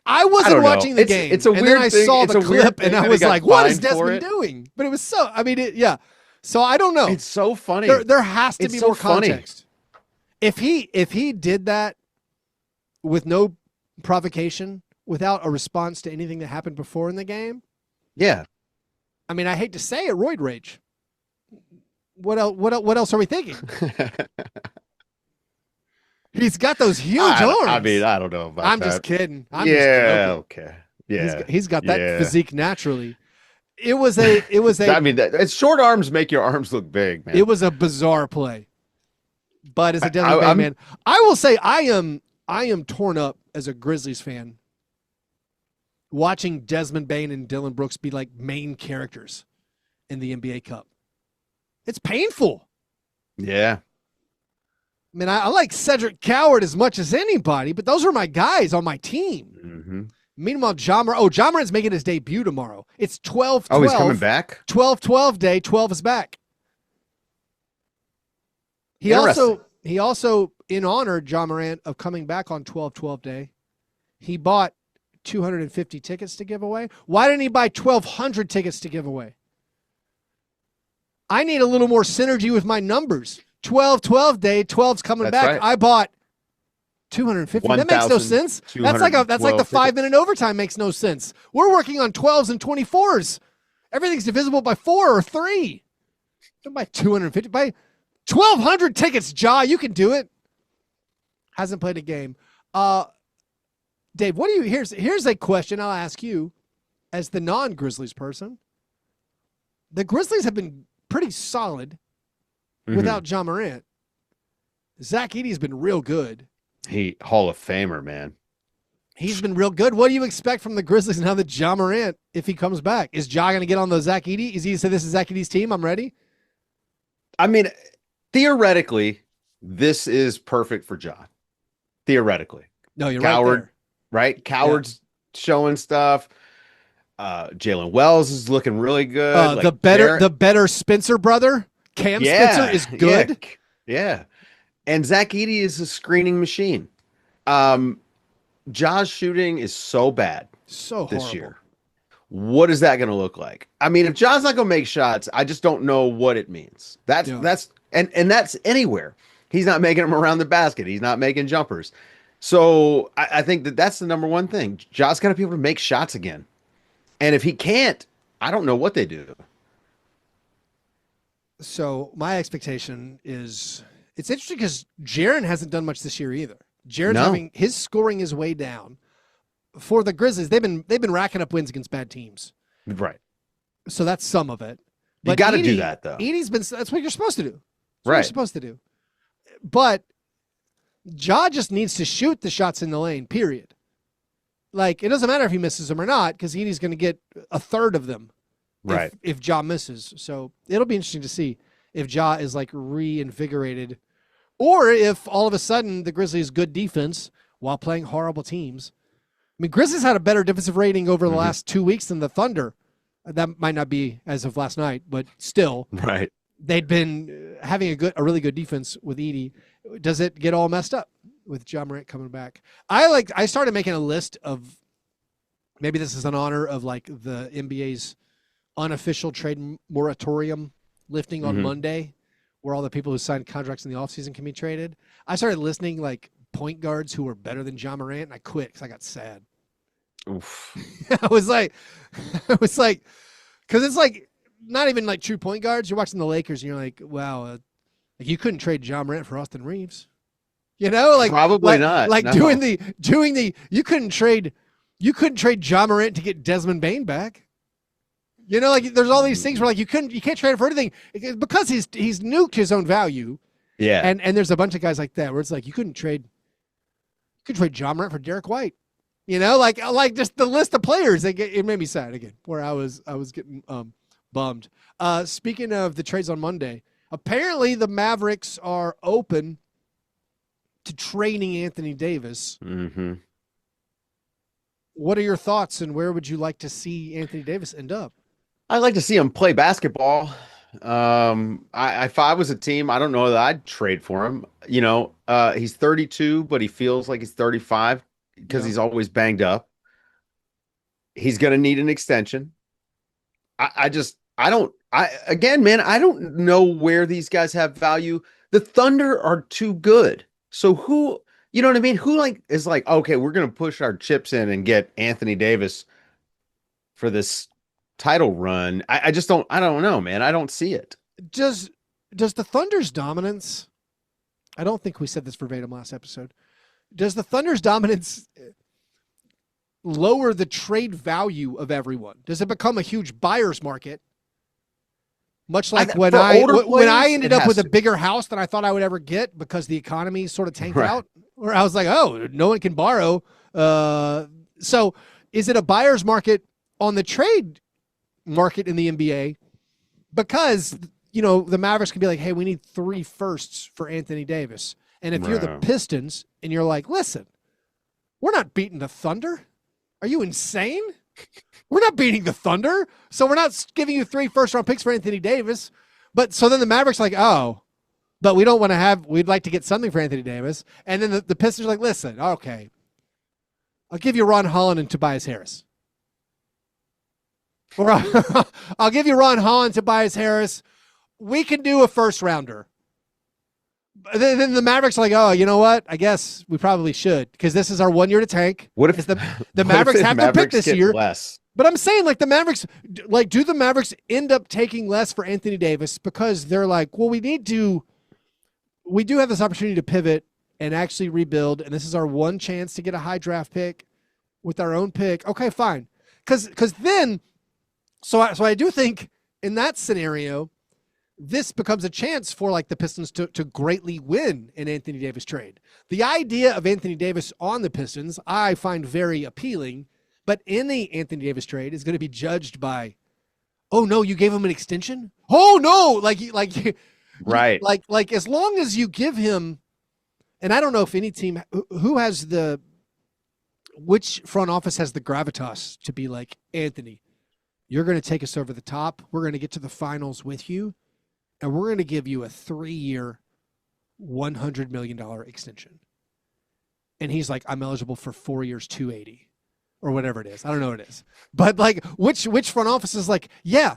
I wasn't watching the game. It's a weird thing. Then I saw the clip and I was like, "What is Desmond doing?" doing?" But it was so. I mean, So I don't know. It's so funny. There has to be more context. If he did that with no provocation, without a response to anything that happened before in the game, I mean, I hate to say it, roid rage. What else are we thinking? He's got those huge arms. I mean, I don't know about I'm that. just kidding. Okay. Yeah. He's got that physique naturally. It was a. I mean, it's short arms make your arms look big, man. It was a bizarre play. But as a Desmond Bane man, I will say I am torn up as a Grizzlies fan. Watching Desmond Bane and Dylan Brooks be main characters in the NBA Cup. It's painful. Yeah. I mean, I like Cedric Coward as much as anybody, but those are my guys on my team. Mm-hmm. Meanwhile, Ja Morant's making his debut tomorrow. It's 12-12. Oh, he's coming back? 12-12 day. 12 is back. He also, in honor, Ja Morant, of coming back on 12-12 day, he bought 250 tickets to give away. Why didn't he buy 1,200 tickets to give away? I need a little more synergy with my numbers. 12-12 day, 12's coming back. Right. I bought 250. That makes no sense. That's like the 5-minute overtime makes no sense. We're working on 12s and 24s. Everything's divisible by 4 or 3. Don't buy 250. Buy 1,200 tickets, Ja. You can do it. Hasn't played a game. Dave, what do you? Here's a question I'll ask you, as the non-Grizzlies person. The Grizzlies have been pretty solid without Ja Morant. Zach Edey's been real good. He Hall of Famer, man. He's been real good. What do you expect from the Grizzlies now that Ja Morant, if he comes back? Is Ja going to get on the Zach Edey? Is he say this is Zach Edey's team? I'm ready. I mean, theoretically, this is perfect for Ja. Theoretically. No, you're Coward, right? Coward's showing stuff. Jalen Wells is looking really good. The better Spencer brother, Cam Spencer, is good. Yeah. And Zach Edey is a screening machine. Ja's shooting is so bad this year. What is that going to look like? I mean, if Ja's not going to make shots, I just don't know what it means. That's anywhere. He's not making them around the basket. He's not making jumpers. So I think that's the number one thing. Ja's got to be able to make shots again. And if he can't, I don't know what they do. So my expectation is, it's interesting because Jaren hasn't done much this year either. Jaren's his scoring is way down. For the Grizzlies, they've been racking up wins against bad teams. Right. So that's some of it. But you got to do that though. That's what you're supposed to do. That's right. What you're supposed to do. But Ja just needs to shoot the shots in the lane, period. Like, it doesn't matter if he misses them or not, because Edey's going to get a third of them if Ja misses. So it'll be interesting to see if Ja is like reinvigorated, or if all of a sudden the Grizzlies' good defense while playing horrible teams. I mean, Grizzlies had a better defensive rating over the last 2 weeks than the Thunder. That might not be as of last night, but still, right. They'd been having a really good defense with Edey. Does it get all messed up with Ja Morant coming back? I started making a list of, maybe this is in honor of like the NBA's unofficial trade moratorium lifting on Monday, where all the people who signed contracts in the offseason can be traded. I started listing like point guards who were better than Ja Morant, and I quit because I got sad. Oof. I was like, because it's like not even like true point guards. You're watching the Lakers, and you're like, wow, like you couldn't trade Ja Morant for Austin Reeves. You know, like probably not. Like doing the you couldn't trade Ja Morant to get Desmond Bane back. You know, like there's all these things where like you can't trade it for anything because he's nuked his own value. Yeah. And there's a bunch of guys like that where it's like you couldn't trade Ja Morant for Derik White. You know, like just the list of players. It made me sad again, where I was getting bummed. Speaking of the trades on Monday, apparently the Mavericks are open to trading Anthony Davis. Mm-hmm. What are your thoughts, and where would you like to see Anthony Davis end up? I'd like to see him play basketball. If I was a team, I don't know that I'd trade for him. You know, he's 32, but he feels like he's 35 because he's always banged up. He's going to need an extension. I don't know where these guys have value. The Thunder are too good. So who, you know what I mean? Who is like, okay, we're going to push our chips in and get Anthony Davis for this title run. I don't know, man. I don't see it. Does the Thunder's dominance, I don't think we said this verbatim last episode, does the Thunder's dominance lower the trade value of everyone? Does it become a huge buyer's market? Much like when I ended up with a bigger house than I thought I would ever get because the economy sort of tanked out, where I was like, oh, no one can borrow. So is it a buyer's market on the trade market in the NBA? Because, you know, the Mavericks can be like, hey, we need 3 firsts for Anthony Davis. And if you're the Pistons and you're like, listen, we're not beating the Thunder. Are you insane? We're not beating the Thunder, so we're not giving you 3 first-round picks for Anthony Davis. But so then the Mavericks are like, oh, but we don't want to we'd like to get something for Anthony Davis. And then the Pistons are like, listen, okay, I'll give you Ron Holland and Tobias Harris. Or I'll give you Ron Holland, Tobias Harris. We can do a first-rounder. Then the Mavericks are like, oh, you know what? I guess we probably should, because this is our 1 year to tank. What if the Mavericks have to pick this year? Less? But I'm saying, like, the Mavericks, like, do the Mavericks end up taking less for Anthony Davis because they're like, well, we do have this opportunity to pivot and actually rebuild, and this is our one chance to get a high draft pick. with our own pick. Okay, fine. Because then, so I do think in that scenario, this becomes a chance for like the Pistons to greatly win an Anthony Davis trade. The idea of Anthony Davis on the Pistons, I find very appealing, but any Anthony Davis trade is going to be judged by, oh no, you gave him an extension? Oh no, right. Like as long as you give him, and I don't know if any team who has which front office has the gravitas to be like, Anthony, you're going to take us over the top. We're going to get to the finals with you. And we're going to give you a 3-year, $100 million extension. And he's like, I'm eligible for 4 years, 280 or whatever it is. I don't know what it is. But like, which front office is like, yeah,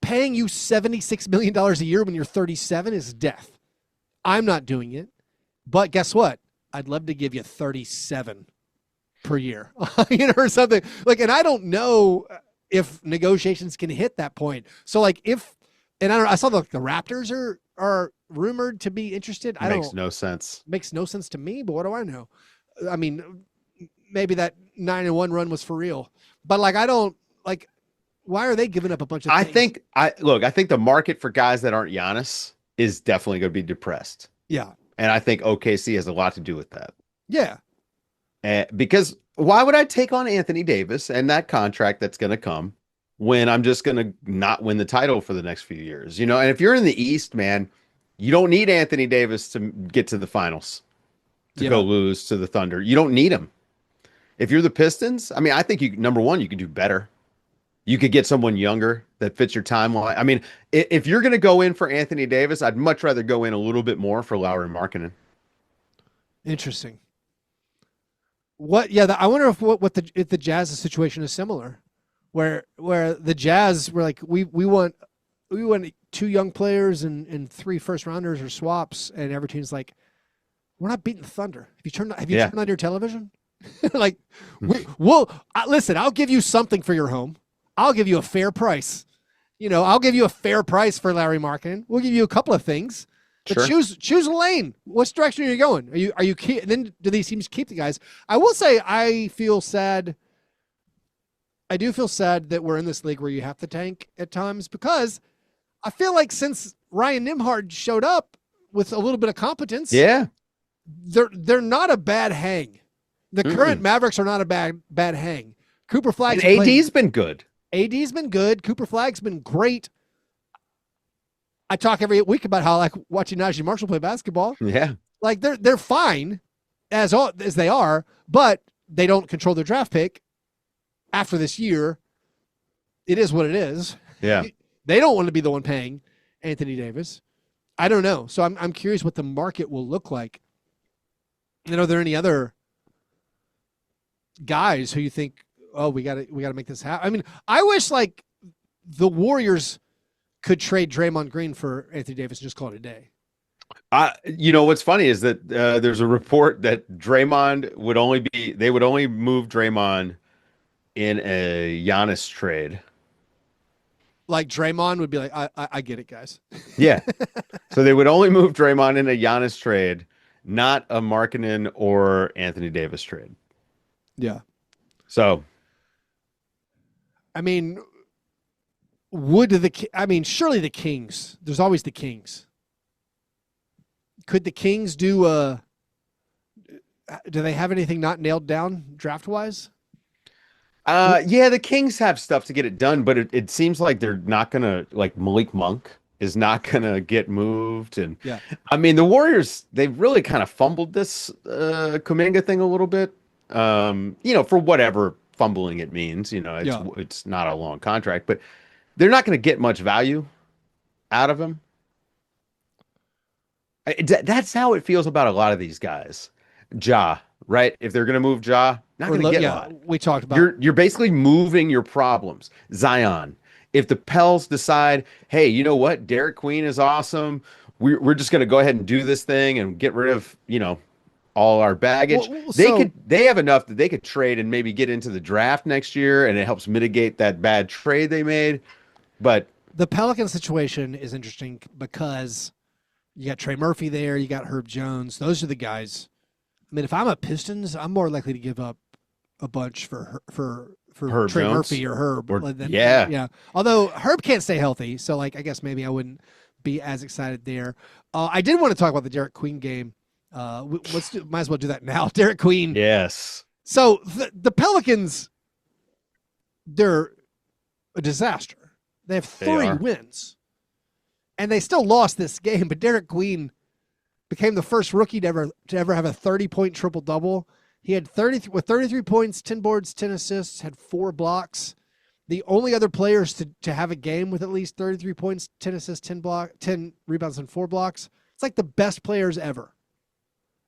paying you $76 million a year when you're 37 is death. I'm not doing it. But guess what? I'd love to give you 37 per year, or something like, and I don't know if negotiations can hit that point. So like and I saw the Raptors are rumored to be interested. Makes no sense. Makes no sense to me, but what do I know? I mean, maybe that 9-1 run was for real, but like, I don't like, why are they giving up a bunch of things? I think the market for guys that aren't Giannis is definitely going to be depressed. Yeah. And I think OKC has a lot to do with that. Yeah. Because why would I take on Anthony Davis and that contract that's going to come when I'm just going to not win the title for the next few years? And if you're in the East, man, you don't need Anthony Davis to get to the finals, to go lose to the Thunder. You don't need him. If you're the Pistons, I mean, I think number one, you could do better. You could get someone younger that fits your timeline. I mean, if you're going to go in for Anthony Davis, I'd much rather go in a little bit more for Lauri Markkanen. Interesting. I wonder if the Jazz's situation is similar, where the Jazz were like, we want 2 young players and 3 first-rounders or swaps, and every team's like, we're not beating the Thunder. Have you turned on your television? Like, listen, I'll give you something for your home. I'll give you a fair price. I'll give you a fair price for Lauri Markkanen. We'll give you a couple of things. But sure. choose a lane. Which direction are you going? Are you then do these teams keep the guys? I will say I feel sad. I do feel sad that we're in this league where you have to tank at times, because I feel like since Ryan Nembhard showed up with a little bit of competence, they're not a bad hang. The current Mavericks are not a bad hang. Cooper Flagg's AD's been good. AD's been good. Cooper Flagg's been great. I talk every week about how I like watching Najee Marshall play basketball. Yeah. Like they're fine as they are, but they don't control their draft pick after this year. It is what it is. Yeah. They don't want to be the one paying Anthony Davis. I don't know. So I'm curious what the market will look like. And are there any other guys who you think, oh, we gotta make this happen? I mean, I wish like the Warriors could trade Draymond Green for Anthony Davis and just call it a day. What's funny is that there's a report that they would only move Draymond in a Giannis trade. Like Draymond would be like, I get it, guys. Yeah. So they would only move Draymond in a Giannis trade, not a Markkanen or Anthony Davis trade. Yeah. So, I mean, surely the Kings. There's always the Kings. Could the Kings do they have anything not nailed down draft-wise? Yeah, the Kings have stuff to get it done, but it seems like they're not going to, like Malik Monk is not going to get moved. And yeah, I mean, the Warriors, they've really kind of fumbled this Kuminga thing a little bit, for whatever fumbling it means. It's not a long contract, but they're not going to get much value out of him. That's how it feels about a lot of these guys. Ja, right? If they're going to move Ja, not going to get a lot. We talked about you're basically moving your problems. Zion. If the Pels decide, hey, you know what? Derik Queen is awesome. We're just going to go ahead and do this thing and get rid of, all our baggage. They have enough that they could trade and maybe get into the draft next year, and it helps mitigate that bad trade they made. But the Pelican situation is interesting because you got Trey Murphy there, you got Herb Jones. Those are the guys. I mean, if I'm a Pistons, I'm more likely to give up a bunch for Herb Trey Jones? Murphy or Herb. Yeah. Yeah. Although Herb can't stay healthy, so like I guess maybe I wouldn't be as excited there. I did want to talk about the Derik Queen game. Might as well do that now. Derik Queen. Yes. So the Pelicans, they're a disaster. They have 3 wins, and they still lost this game. But Derik Queen became the first rookie to ever have a 30-point triple double. He had 33 points, 10 boards, 10 assists, had 4 blocks. The only other players to have a game with at least 33 points, 10 assists, 10 rebounds, and 4 blocks. It's like the best players ever.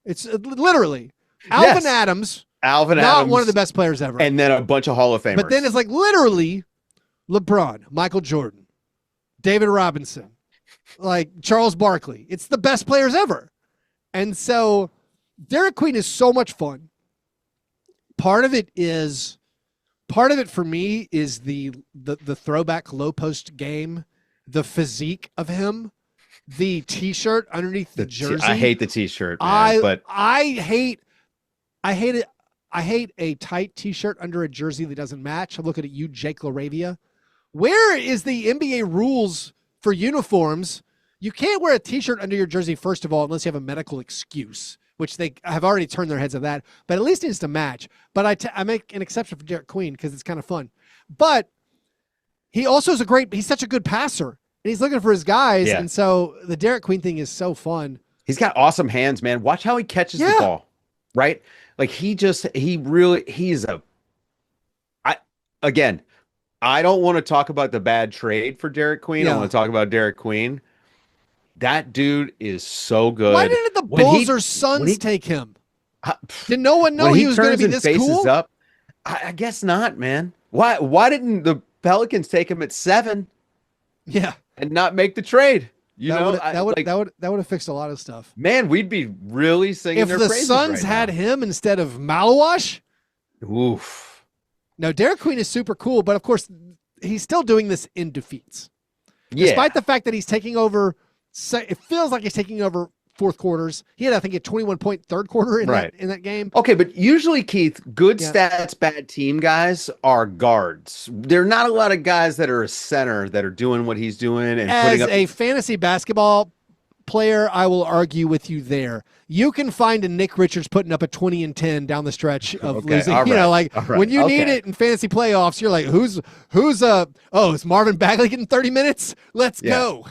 It's literally Alvin Adams. Not one of the best players ever. And then a bunch of Hall of Famers. But then it's like literally LeBron, Michael Jordan, David Robinson, like Charles Barkley. It's the best players ever. And so Derik Queen is so much fun. Part of it for me is the throwback low post game, the physique of him, the t-shirt underneath the jersey. I hate the t-shirt, man, but I hate it. I hate a tight t-shirt under a jersey that doesn't match. I'm looking at you, Jake LaRavia. Where is the NBA rules for uniforms? You can't wear a t-shirt under your jersey, first of all, unless you have a medical excuse, which they have already turned their heads of that, but at least it needs to match. But I make an exception for Derik Queen because it's kind of fun. But he also is he's such a good passer, and he's looking for his guys. Yeah. And so the Derik Queen thing is so fun. He's got awesome hands, man. Watch how he catches the ball, right? Like I don't want to talk about the bad trade for Derik Queen. Yeah. I want to talk about Derik Queen. That dude is so good. Why didn't the Bulls or Suns take him? Did no one know he was going to be this cool? Up, I guess not, man. Why didn't the Pelicans take him at 7? Yeah, and not make the trade? That would have fixed a lot of stuff. Man, we'd be really singing their praises. If the Suns had him instead of Malawash. Oof. No, Derik Queen is super cool, but of course he's still doing this in defeats. Yeah. Despite the fact that he's taking over. It feels like he's taking over fourth quarters. He had, I think, a 21-point third quarter in that game. Okay, but usually, Keith, good stats, bad team guys are guards. There are not a lot of guys that are a center that are doing what he's doing. And as a fantasy basketball player, I will argue with you there. You can find a Nick Richards putting up a 20 and 10 down the stretch of losing. When you need it in fantasy playoffs, you're like, is Marvin Bagley getting 30 minutes? Let's go.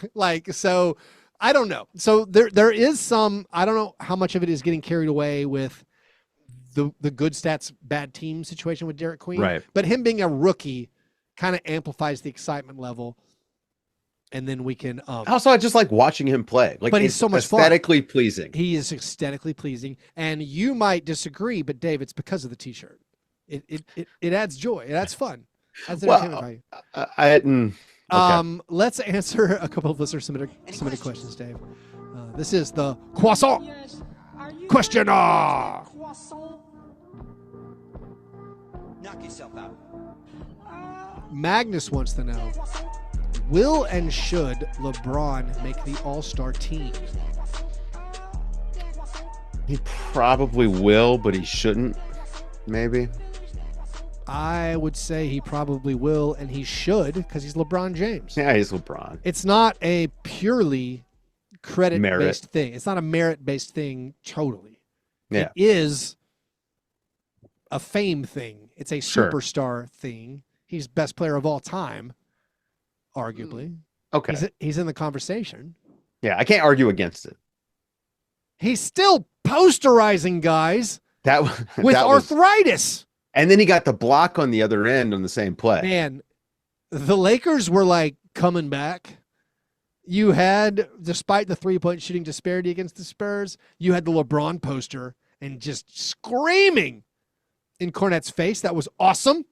So I don't know. So there is some, I don't know how much of it is getting carried away with the good stats, bad team situation with Derik Queen. Right. But him being a rookie kind of amplifies the excitement level. And then we can. Also, I just like watching him play. But he's so much aesthetically pleasing. He is aesthetically pleasing, and you might disagree, but Dave, it's because of the T-shirt. It adds joy. It adds fun. Adds entertainment value. Okay. Let's answer a couple of listener submitted questions, Dave. This is the croissant question. Knock yourself out. Magnus wants to know. Will and should LeBron make the All-Star team? He probably will, but he shouldn't. Maybe. I would say he probably will, and he should, because he's LeBron James. Yeah, he's LeBron. It's not a purely credit-based thing. It's not a merit-based thing totally. Yeah. It is a fame thing. It's a superstar thing. He's best player of all time. Arguably. Okay. He's in the conversation. Yeah, I can't argue against it. He's still posterizing guys with arthritis. And then he got the block on the other end on the same play. Man, the Lakers were like coming back. You had, despite the three-point shooting disparity against the Spurs, you had the LeBron poster and just screaming in Cornette's face. That was awesome.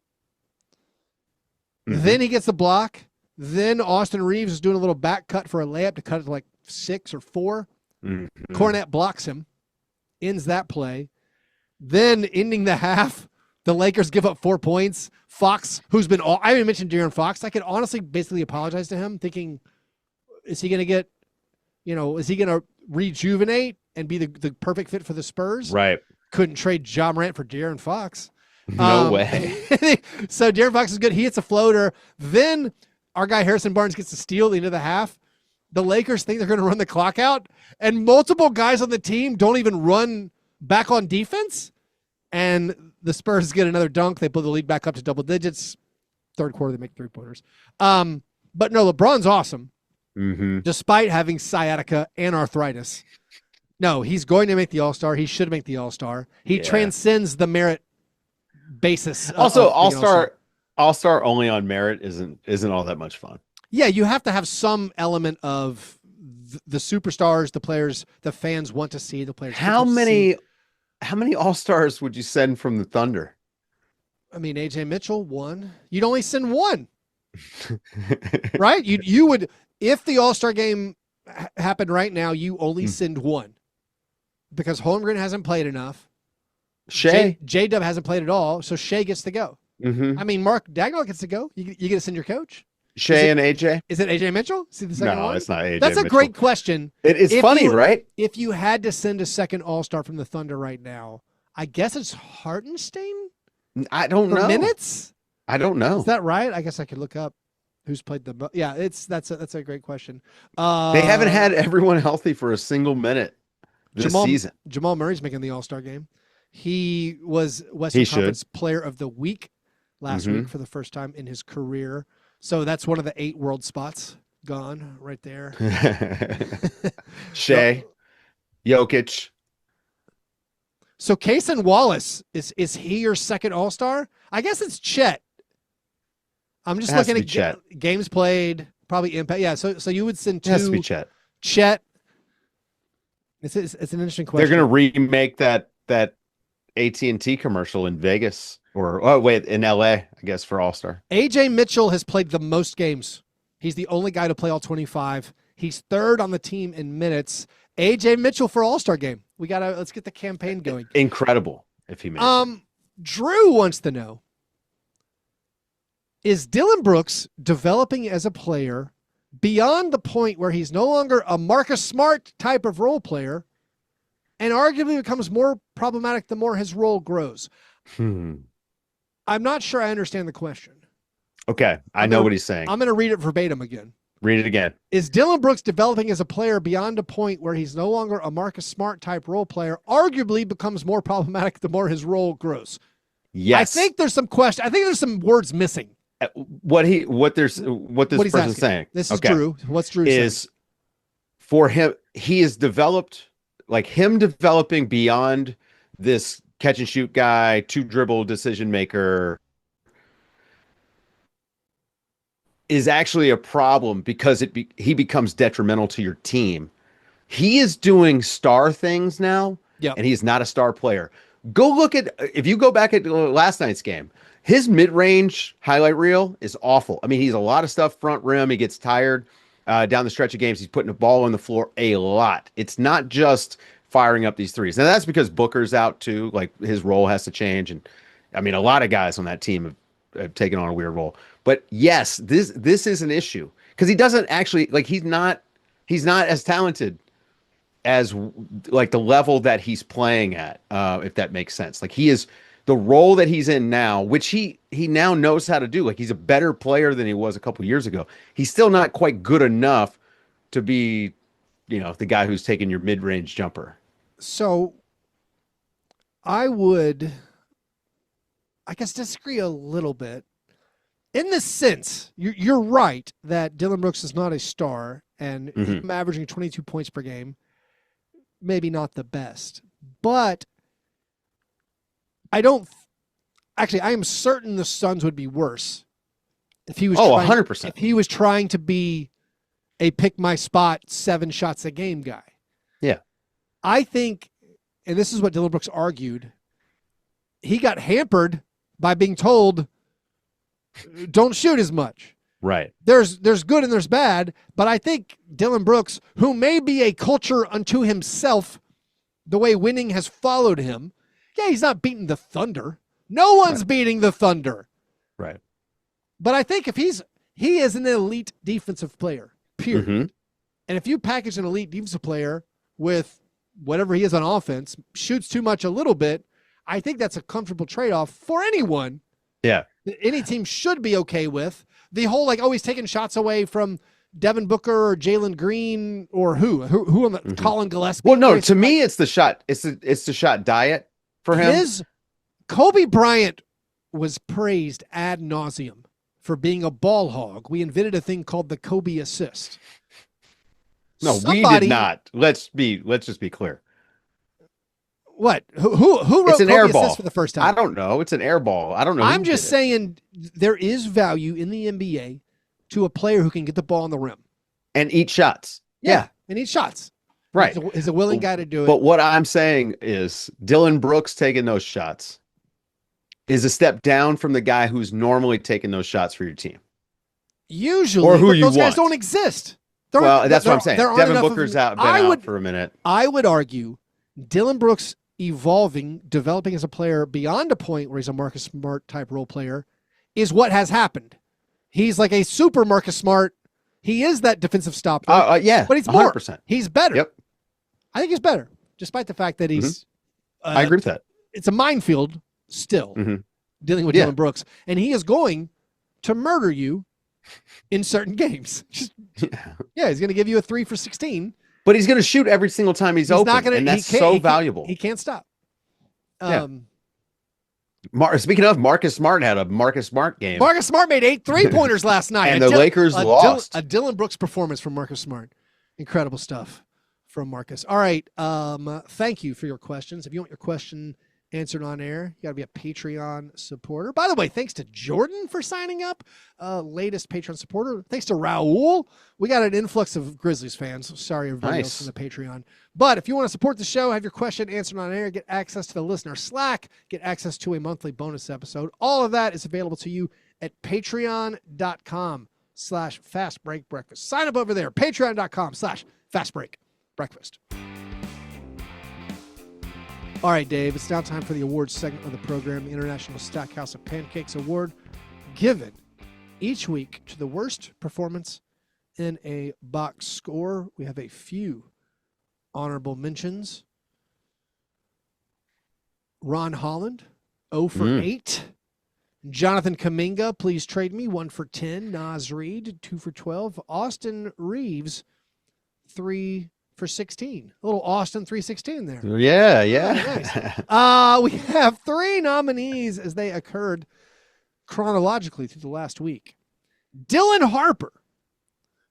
Mm-hmm. Then he gets the block. Then Austin Reeves is doing a little back cut for a layup to cut it to like 6 or 4. Mm-hmm. Cornette blocks him, ends that play. Then ending the half, the Lakers give up 4 points. Fox, who's been I haven't mentioned De'Aaron Fox. I could honestly basically apologize to him, thinking, is he going to get, is he going to rejuvenate and be the perfect fit for the Spurs? Right. Couldn't trade Ja Morant for De'Aaron Fox. No way. So De'Aaron Fox is good. He hits a floater. Then our guy Harrison Barnes gets a steal at the end of the half. The Lakers think they're going to run the clock out, and multiple guys on the team don't even run back on defense. And the Spurs get another dunk. They pull the lead back up to double digits. Third quarter, they make 3-pointers. But no, LeBron's awesome, despite having sciatica and arthritis. No, he's going to make the All-Star. He should make the All-Star. He transcends the merit basis. Also, All-Star only on merit isn't all that much fun. Yeah, you have to have some element of the superstars, the players, the fans want to see, the players. How many All-Stars would you send from the Thunder? I mean, AJ Mitchell, 1. You'd only send 1. Right? You would, if the All-Star game happened right now, you only send 1. Because Holmgren hasn't played enough. J-Dub hasn't played at all, so Shea gets to go. I mean, Mark Dagnall gets to go. You get to send your coach. Shea and AJ? Is it AJ Mitchell? See the second one? No, it's not AJ That's a Mitchell. great question. It's funny, right? If you had to send a second All-Star from the Thunder right now, I guess it's Hartenstein? I don't know. Minutes? I don't know. Is that right? I guess I could look up who's played the yeah, that's a great question. They haven't had everyone healthy for a single minute this season. Jamal Murray's making the All-Star game. He was Western Conference Player of the Week last week for the first time in his career. So that's one of the 8 world spots gone right there. Shea, Jokic. So Cason Wallace, is he your second All-Star? I guess it's Chet. I'm just looking at games played, probably impact. Yeah, so you would send 2. It has to be Chet. Chet. It's an interesting question. They're going to remake that AT&T commercial in Vegas in LA, I guess, for All-Star. AJ Mitchell has played the most games. He's the only guy to play all 25. He's 3rd on the team in minutes. AJ Mitchell for All-Star game. Let's get the campaign going. Incredible if he makes it. Drew wants to know, is Dylan Brooks developing as a player beyond the point where he's no longer a Marcus Smart type of role player and arguably becomes more problematic the more his role grows? I'm not sure I understand the question. Okay, I know what he's saying. I'm going to read it verbatim again. Read it again. Is Dylan Brooks developing as a player beyond a point where he's no longer a Marcus Smart type role player, arguably becomes more problematic the more his role grows? Yes. I think there's some question. I think there's some words missing. What this person's saying. This is Drew. What's Drew is saying? For him, he is developed, like him developing beyond this catch and shoot guy, 2-dribble decision maker, is actually a problem because he becomes detrimental to your team. He is doing star things now, and he's not a star player. If you go back at last night's game, his mid-range highlight reel is awful. I mean, he's a lot of stuff front rim. He gets tired down the stretch of games. He's putting the ball on the floor a lot. It's not just firing up these threes. Now, that's because Booker's out too. Like, his role has to change. And, I mean, a lot of guys on that team have taken on a weird role. But, yes, this is an issue. Because he doesn't actually, like, he's not as talented as, like, the level that he's playing at, if that makes sense. Like, he is... The role that he's in now, which he now knows how to do, like he's a better player than he was a couple years ago. He's still not quite good enough to be, the guy who's taking your mid-range jumper. So I would, I guess, disagree a little bit. In the sense, you're right that Dylan Brooks is not a star, and him averaging 22 points per game, maybe not the best. But I am certain the Suns would be worse if he was 100%. If he was trying to be a pick my spot 7 shots a game guy. Yeah. I think, and this is what Dylan Brooks argued, he got hampered by being told don't shoot as much. Right. There's good and there's bad, but I think Dylan Brooks, who may be a culture unto himself, the way winning has followed him, yeah, he's not beating the Thunder. No one's beating the Thunder. Right. But I think he is an elite defensive player, period. And if you package an elite defensive player with whatever he is on offense, shoots too much a little bit, I think that's a comfortable trade-off for anyone. Yeah. Any team should be okay with. The whole he's taking shots away from Devin Booker or Jalen Green or who on the Colin Gillespie. Well, no, to me it's the shot. It's the shot diet for him. Kobe Bryant was praised ad nauseum for being a ball hog. We invented a thing called the Kobe assist. No, we did not. Let's just be clear. What? Who wrote it's an Kobe air assist ball for the first time? I don't know. It's an air ball. I don't know. I'm just saying there is value in the NBA to a player who can get the ball on the rim and eat shots. Yeah. And eat shots. Right. He's a willing guy to do it. But what I'm saying is Dylan Brooks taking those shots is a step down from the guy who's normally taking those shots for your team. Usually, or who but you those want. guys don't exist. That's what I'm saying. Devin Booker's out for a minute. I would argue Dylan Brooks developing as a player beyond a point where he's a Marcus Smart type role player is what has happened. He's like a super Marcus Smart. He is that defensive stopper. Yeah, but he's more. 100%. He's better. Yep. I think he's better, despite the fact that he's. I agree with that. It's a minefield still dealing with Dylan Brooks, and he is going to murder you in certain games. He's going to give you a 3 for 16. But he's going to shoot every single time he's open, and that's so valuable. He can't stop. Speaking of, Marcus Smart had a Marcus Smart game. Marcus Smart made 8 3-pointers last night. And the Lakers lost. A Dylan Brooks performance from Marcus Smart. Incredible stuff from Marcus. All right. Thank you for your questions. If you want your question answered on air, you got to be a Patreon supporter. By the way, thanks to Jordan for signing up. Latest Patreon supporter. Thanks to Raul. We got an influx of Grizzlies fans. Sorry, everybody else in the Patreon. But if you want to support the show, have your question answered on air, get access to the listener Slack, get access to a monthly bonus episode. All of that is available to you at patreon.com/fastbreakbreakfast. Sign up over there. Patreon.com/fastbreakbreakfast. All right, Dave, it's now time for the awards segment of the program, the International Stackhouse of Pancakes Award, given each week to the worst performance in a box score. We have a few honorable mentions. Ron Holland, 0 for 8. Jonathan Kuminga, please trade me, 1 for 10. Naz Reid, 2 for 12. Austin Reeves, 3 for 16. A little Austin 316 there. Yeah. Nice. We have 3 nominees as they occurred chronologically through the last week. Dylan Harper,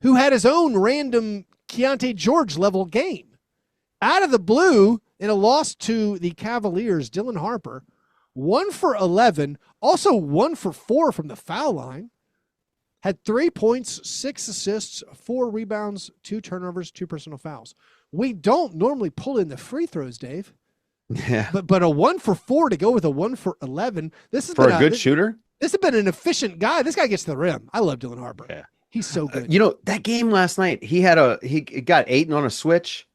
who had his own random Keontae George level game. Out of the blue, in a loss to the Cavaliers, Dylan Harper, 1 for 11, also 1 for 4 from the foul line. Had 3 points, 6 assists, 4 rebounds, 2 turnovers, 2 personal fouls. We don't normally pull in the free throws, Dave. Yeah. But a 1 for 4 to go with a 1 for 11. This has for been a good shooter. This has been an efficient guy. This guy gets to the rim. I love Dylan Harper. Yeah. He's so good. That game last night, he got Ayton on a switch,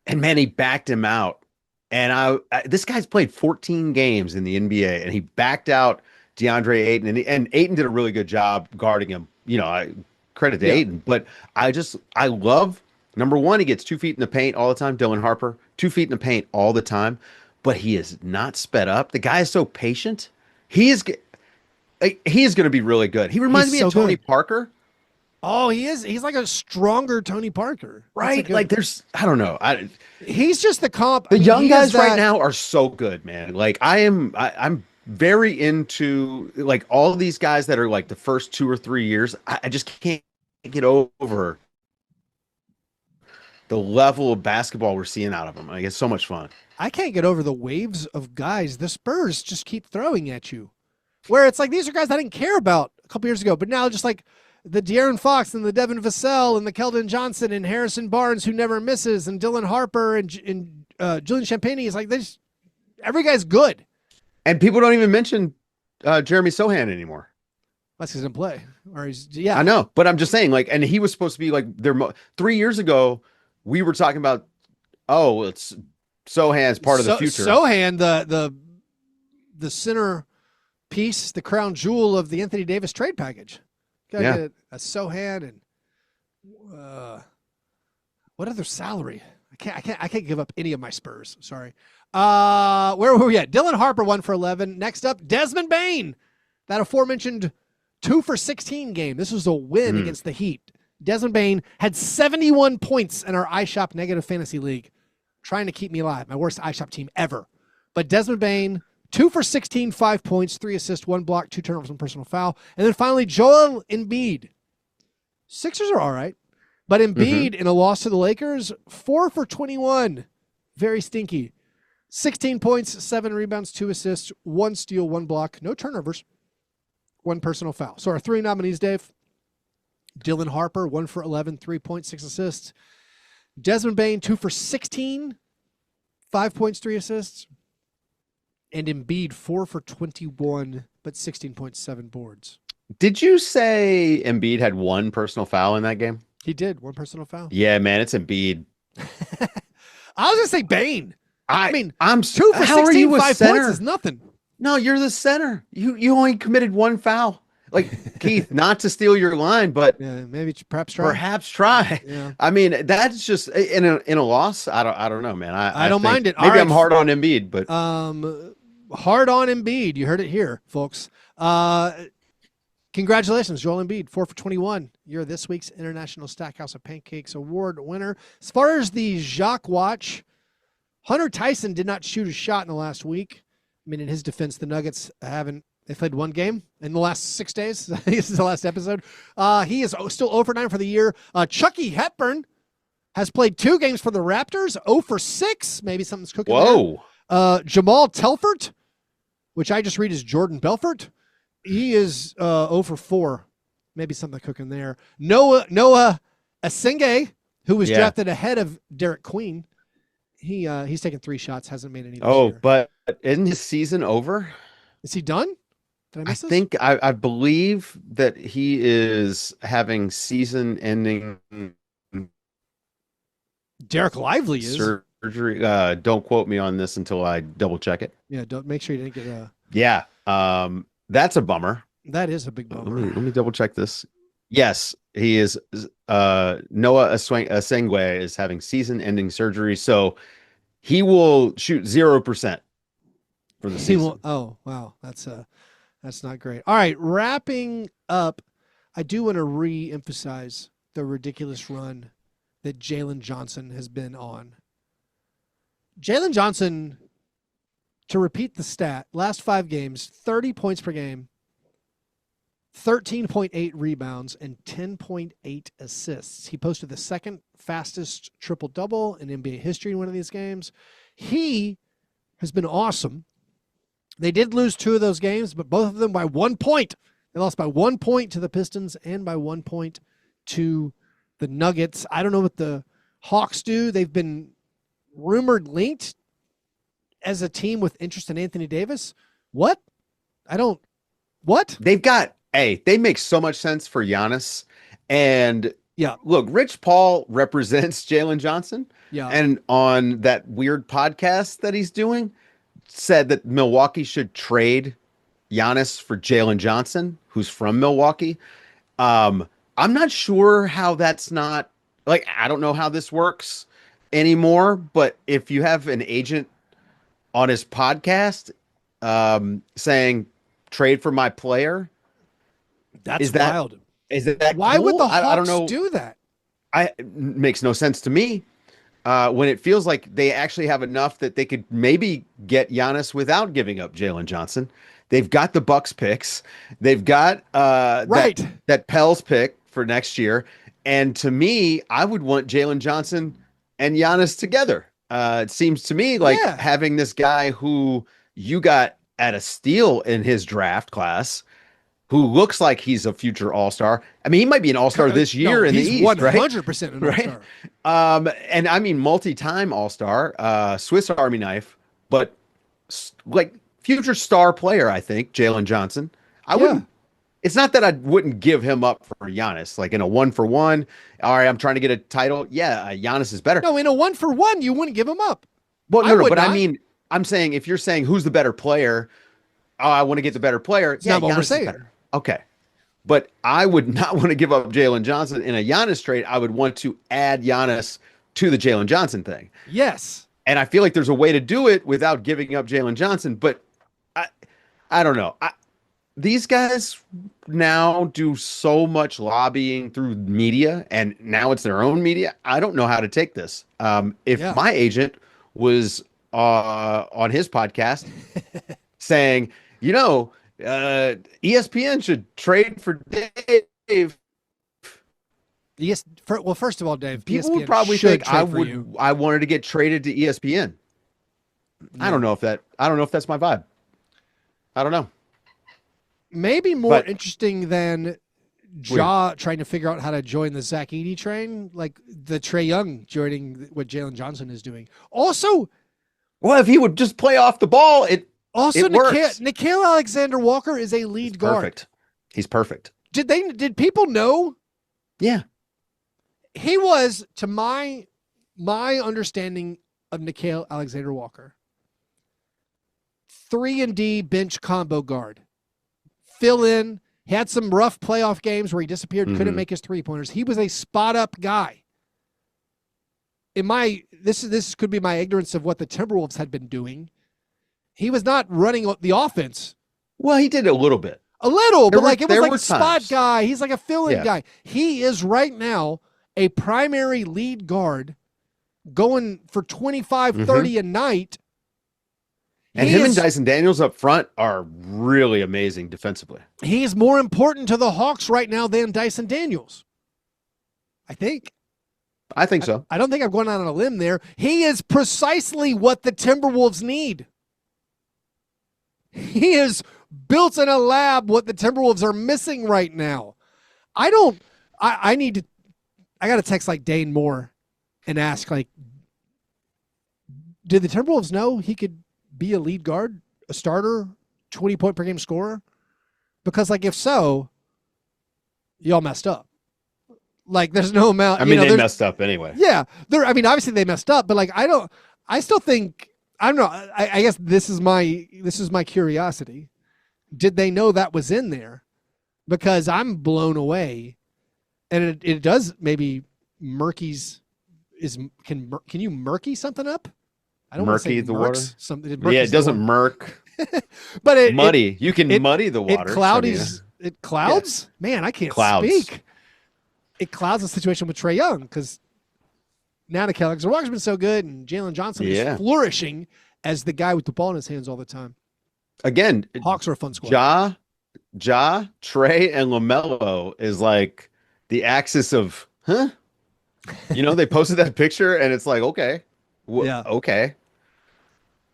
and man, he backed him out. And this guy's played 14 games in the NBA, and he backed out DeAndre Ayton, and Ayton did a really good job guarding him. Credit to Ayton, but I love, number one, he gets 2 feet in the paint all the time. Dylan Harper, 2 feet in the paint all the time, but he is not sped up. The guy is so patient. He is going to be really good. He reminds me of Tony Parker. Oh, he is. He's like a stronger Tony Parker. Right? I don't know. He's just the comp. The young guys right now are so good, man. I'm very into all of these guys that are the first 2 or 3 years. I just can't get over the level of basketball we're seeing out of them. It's so much fun. I can't get over the waves of guys the Spurs just keep throwing at you, where it's these are guys I didn't care about a couple years ago, but now just the De'Aaron Fox and the Devin Vassell and the Keldon Johnson and Harrison Barnes, who never misses, and Dylan Harper and Julian Champagnie is every guy's good. And people don't even mention Jeremy Sohan anymore. Unless he's in play. I know, but I'm just saying, and he was supposed to be 3 years ago, we were talking about, it's Sohan's part of the future. Sohan, the center piece, the crown jewel of the Anthony Davis trade package. Got a Sohan and what other salary? I can't give up any of my Spurs. Sorry. Where were we at? Dylan Harper 1 for 11. Next up, Desmond Bane. That aforementioned 2 for 16 game. This was a win against the Heat. Desmond Bane had 71 points in our iShop Negative Fantasy League, trying to keep me alive. My worst iShop team ever. But Desmond Bane, 2 for 16, 5 points, 3 assists, 1 block, 2 turnovers, 1 personal foul. And then finally, Joel Embiid. Sixers are all right. But Embiid, in a loss to the Lakers, 4 for 21. Very stinky. 16 points, 7 rebounds, 2 assists, 1 steal, 1 block, no turnovers, 1 personal foul. So our 3 nominees, Dave: Dylan Harper, 1 for 11, 3 points, 6 assists. Desmond Bane, 2 for 16, 5 points, 3 assists. And Embiid, 4 for 21, but 16.7 boards. Did you say Embiid had 1 personal foul in that game? He did, 1 personal foul. Yeah, man, it's Embiid. I was going to say Bane. I mean, I'm 2 for 16, 5 points is nothing. No, you're the center. You only committed 1 foul. Like, Keith, not to steal your line, but yeah, maybe perhaps try. Yeah. I mean, that's just in a loss. I don't know, man. I don't mind it. Maybe I'm hard on Embiid, but hard on Embiid. You heard it here, folks. Congratulations, Joel Embiid, 4 for 21. You're this week's International Stackhouse of Pancakes Award winner. As far as the Jacques Watch, Hunter Tyson did not shoot a shot in the last week. I mean, in his defense, the Nuggets they played 1 game in the last 6 days. This is the last episode. He is still 0 for 9 for the year. Chucky Hepburn has played 2 games for the Raptors, 0 for 6. Maybe something's cooking. Whoa. There. Jamal Telfort, which I just read as Jordan Belfort, he is 0 for 4. Maybe something cooking there. Noah Asenge, who was drafted ahead of Derik Queen, he's taken 3 shots, hasn't made any this year. But isn't his season over? Is he done? Did I miss this? Think I believe that he is having season-ending Derek Lively is surgery. Don't quote me on this until I double check it. Yeah, don't make sure you didn't get a. Yeah, that's a bummer. That is a big bummer. Let me double check this. Yes, he is. Noah Asengwe is having season-ending surgery, so he will shoot 0% for the season. Oh wow, that's not great. All right, wrapping up, I do want to re-emphasize the ridiculous run that Jalen Johnson has been on. Jalen Johnson, to repeat the stat, last 5 games, 30 points per game, 13.8 rebounds, and 10.8 assists. He posted the 2nd fastest triple-double in NBA history in one of these games. He has been awesome. They did lose 2 of those games, but both of them by 1 point. They lost by 1 point to the Pistons and by 1 point to the Nuggets. I don't know what the Hawks do. They've been rumored linked as a team with interest in Anthony Davis. What? What? They make so much sense for Giannis. And look, Rich Paul represents Jalen Johnson. Yeah. And on that weird podcast that he's doing, said that Milwaukee should trade Giannis for Jalen Johnson, who's from Milwaukee. I'm not sure how that's not like, I don't know how this works anymore, but if you have an agent on his podcast saying trade for my player, that's wild. Is that why cool? would the Hawks I don't know. do that? It makes no sense to me. When it feels like they actually have enough that they could maybe get Giannis without giving up Jalen Johnson. They've got the Bucks picks. They've got that Pels pick for next year. And to me, I would want Jalen Johnson and Giannis together. It seems to me like having this guy who you got at a steal in his draft class, who looks like he's a future all-star. I mean, he might be an all-star this year in the East, 100% an all-star. Right? And I mean, multi-time all-star, Swiss Army knife, but like future star player, I think, Jalen Johnson. I wouldn't. It's not that I wouldn't give him up for Giannis, like in a 1-for-1. All right, I'm trying to get a title. Yeah, Giannis is better. No, in a 1-for-1, you wouldn't give him up. Well, no, but I mean, I'm saying if you're saying who's the better player, I want to get the better player. It's not what we're saying. Okay. But I would not want to give up Jalen Johnson in a Giannis trade. I would want to add Giannis to the Jalen Johnson thing. Yes. And I feel like there's a way to do it without giving up Jalen Johnson, but I don't know. These guys now do so much lobbying through media, and now it's their own media. I don't know how to take this. If my agent was on his podcast saying, ESPN should trade for Dave. Yes. Well, first of all, Dave, People ESPN would probably should think I trade for would. you. I wanted to get traded to ESPN. I don't know if that's my vibe. I don't know. Maybe more interesting than Ja trying to figure out how to join the Zach Edey train, like the Trae Young joining what Jalen Johnson is doing. Also, well, if he would just play off the ball, it works. Nickeil Alexander-Walker is a lead guard. Perfect. He's perfect. Did people know? Yeah. He was, to my understanding of Nickeil Alexander-Walker, 3-and-D bench combo guard. Fill in. He had some rough playoff games where he disappeared, couldn't make his three-pointers. He was a spot-up guy. This could be my ignorance of what the Timberwolves had been doing. He was not running the offense. Well, he did a little bit. It was like a spot times. guy. He's like a fill-in guy. He is right now a primary lead guard going for 25, 30 a night. And him and Dyson Daniels up front are really amazing defensively. He's more important to the Hawks right now than Dyson Daniels. I think so. I don't think I'm going out on a limb there. He is precisely what the Timberwolves need. He is built in a lab what the Timberwolves are missing right now. I got to text like Dane Moore and ask, like, did the Timberwolves know he could be a lead guard, a starter, 20-point per game scorer? Because, like, if so, y'all messed up. Like, there's no amount. I mean, they messed up anyway. Yeah. Obviously they messed up, but, like, I don't know. I guess this is my curiosity. Did they know that was in there? Because I'm blown away. And it does maybe murky's can you murky something up? I don't want to say the water. It doesn't murk. But muddy. You can muddy the water. It clouds. Yeah. Man, I can't speak. It clouds the situation with Trae Young because now Nickeil Alexander-Walker's been so good, and Jalen Johnson is flourishing as the guy with the ball in his hands all the time. Again, Hawks are a fun squad. Ja, Trae, and LaMelo is like the axis of, huh? They posted that picture, and it's like, okay. Okay.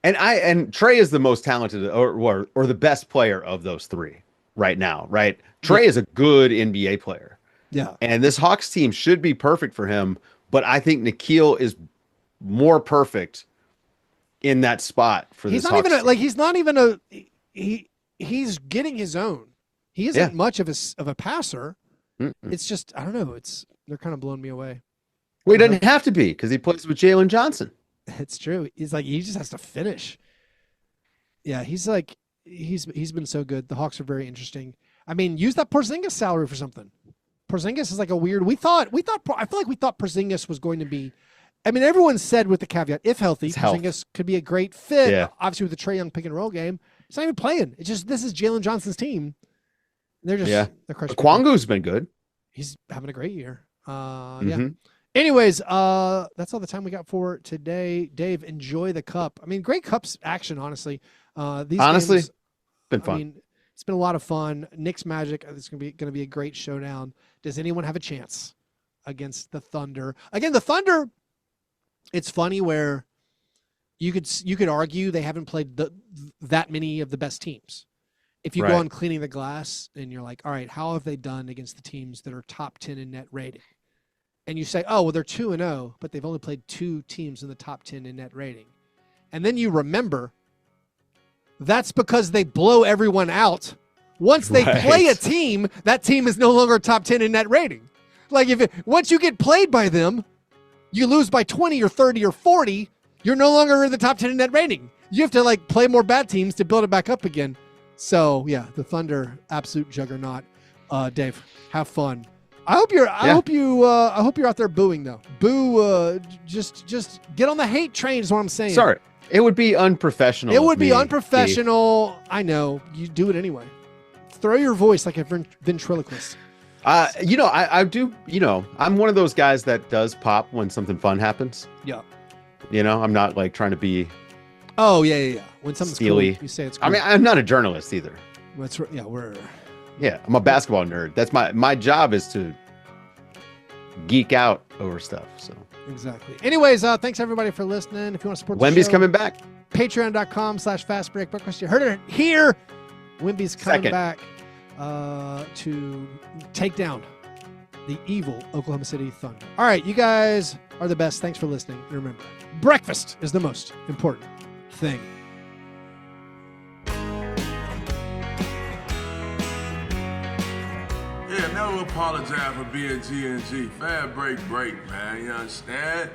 And Trae is the most talented or the best player of those three right now, right? Trae is a good NBA player. Yeah. And this Hawks team should be perfect for him, but I think Nickeil is more perfect in that spot for this Hawks team. He's getting his own. He isn't much of a passer. It's just, I don't know, they're kind of blowing me away. Well, he doesn't have to be because he plays with Jalen Johnson. It's true. He's like, he just has to finish. Yeah, he's been so good. The Hawks are very interesting. I mean, use that Porzingis salary for something. Porzingis is like a weird. I feel like we thought Porzingis was going to be. I mean, everyone said with the caveat, if healthy, Porzingis could be a great fit. Yeah. Obviously, with the Trae Young pick and roll game, he's not even playing. It's just this is Jalen Johnson's team. They're crushing. Kwangu's been good. He's having a great year. Yeah. Anyways, that's all the time we got for today. Dave, enjoy the cup. I mean, great cups action, honestly. Games, been fun. I mean, it's been a lot of fun. Knicks Magic, it's going to be a great showdown. Does anyone have a chance against the Thunder? Again, the Thunder, it's funny where you could argue they haven't played that many of the best teams. If you go on Cleaning the Glass and you're like, all right, how have they done against the teams that are top 10 in net rating? And you say, oh, well, they're 2-0, but they've only played 2 teams in the top 10 in net rating. And then you remember that's because they blow everyone out. Once they play a team, that team is no longer top 10 in net rating. Like once you get played by them, you lose by 20 or 30 or 40, you're no longer in the top 10 in net rating. You have to play more bad teams to build it back up again. So yeah, the Thunder, absolute juggernaut. Dave, have fun. I hope you're out there booing though. Boo. Just get on the hate train is what I'm saying. Sorry, it would be unprofessional. It would be unprofessional. I know. You do it anyway. Throw your voice like a ventriloquist. I do. I'm one of those guys that does pop when something fun happens. Yeah. I'm not like trying to be. Oh yeah. When something's steely. Cool, you say it's cool. I mean, I'm not a journalist either. That's right. Yeah, Yeah, I'm a basketball nerd. That's my job is to geek out over stuff. So exactly. Anyways, thanks everybody for listening. If you want to support the Wemby's show, coming back. Patreon.com/Fastbreak Breakfast. You heard it here. Wemby's coming Second. back to take down the evil Oklahoma City Thunder. All right, you guys are the best. Thanks for listening. And remember, breakfast is the most important thing. Yeah, never apologize for being G&G. Fastbreak break, man. You understand?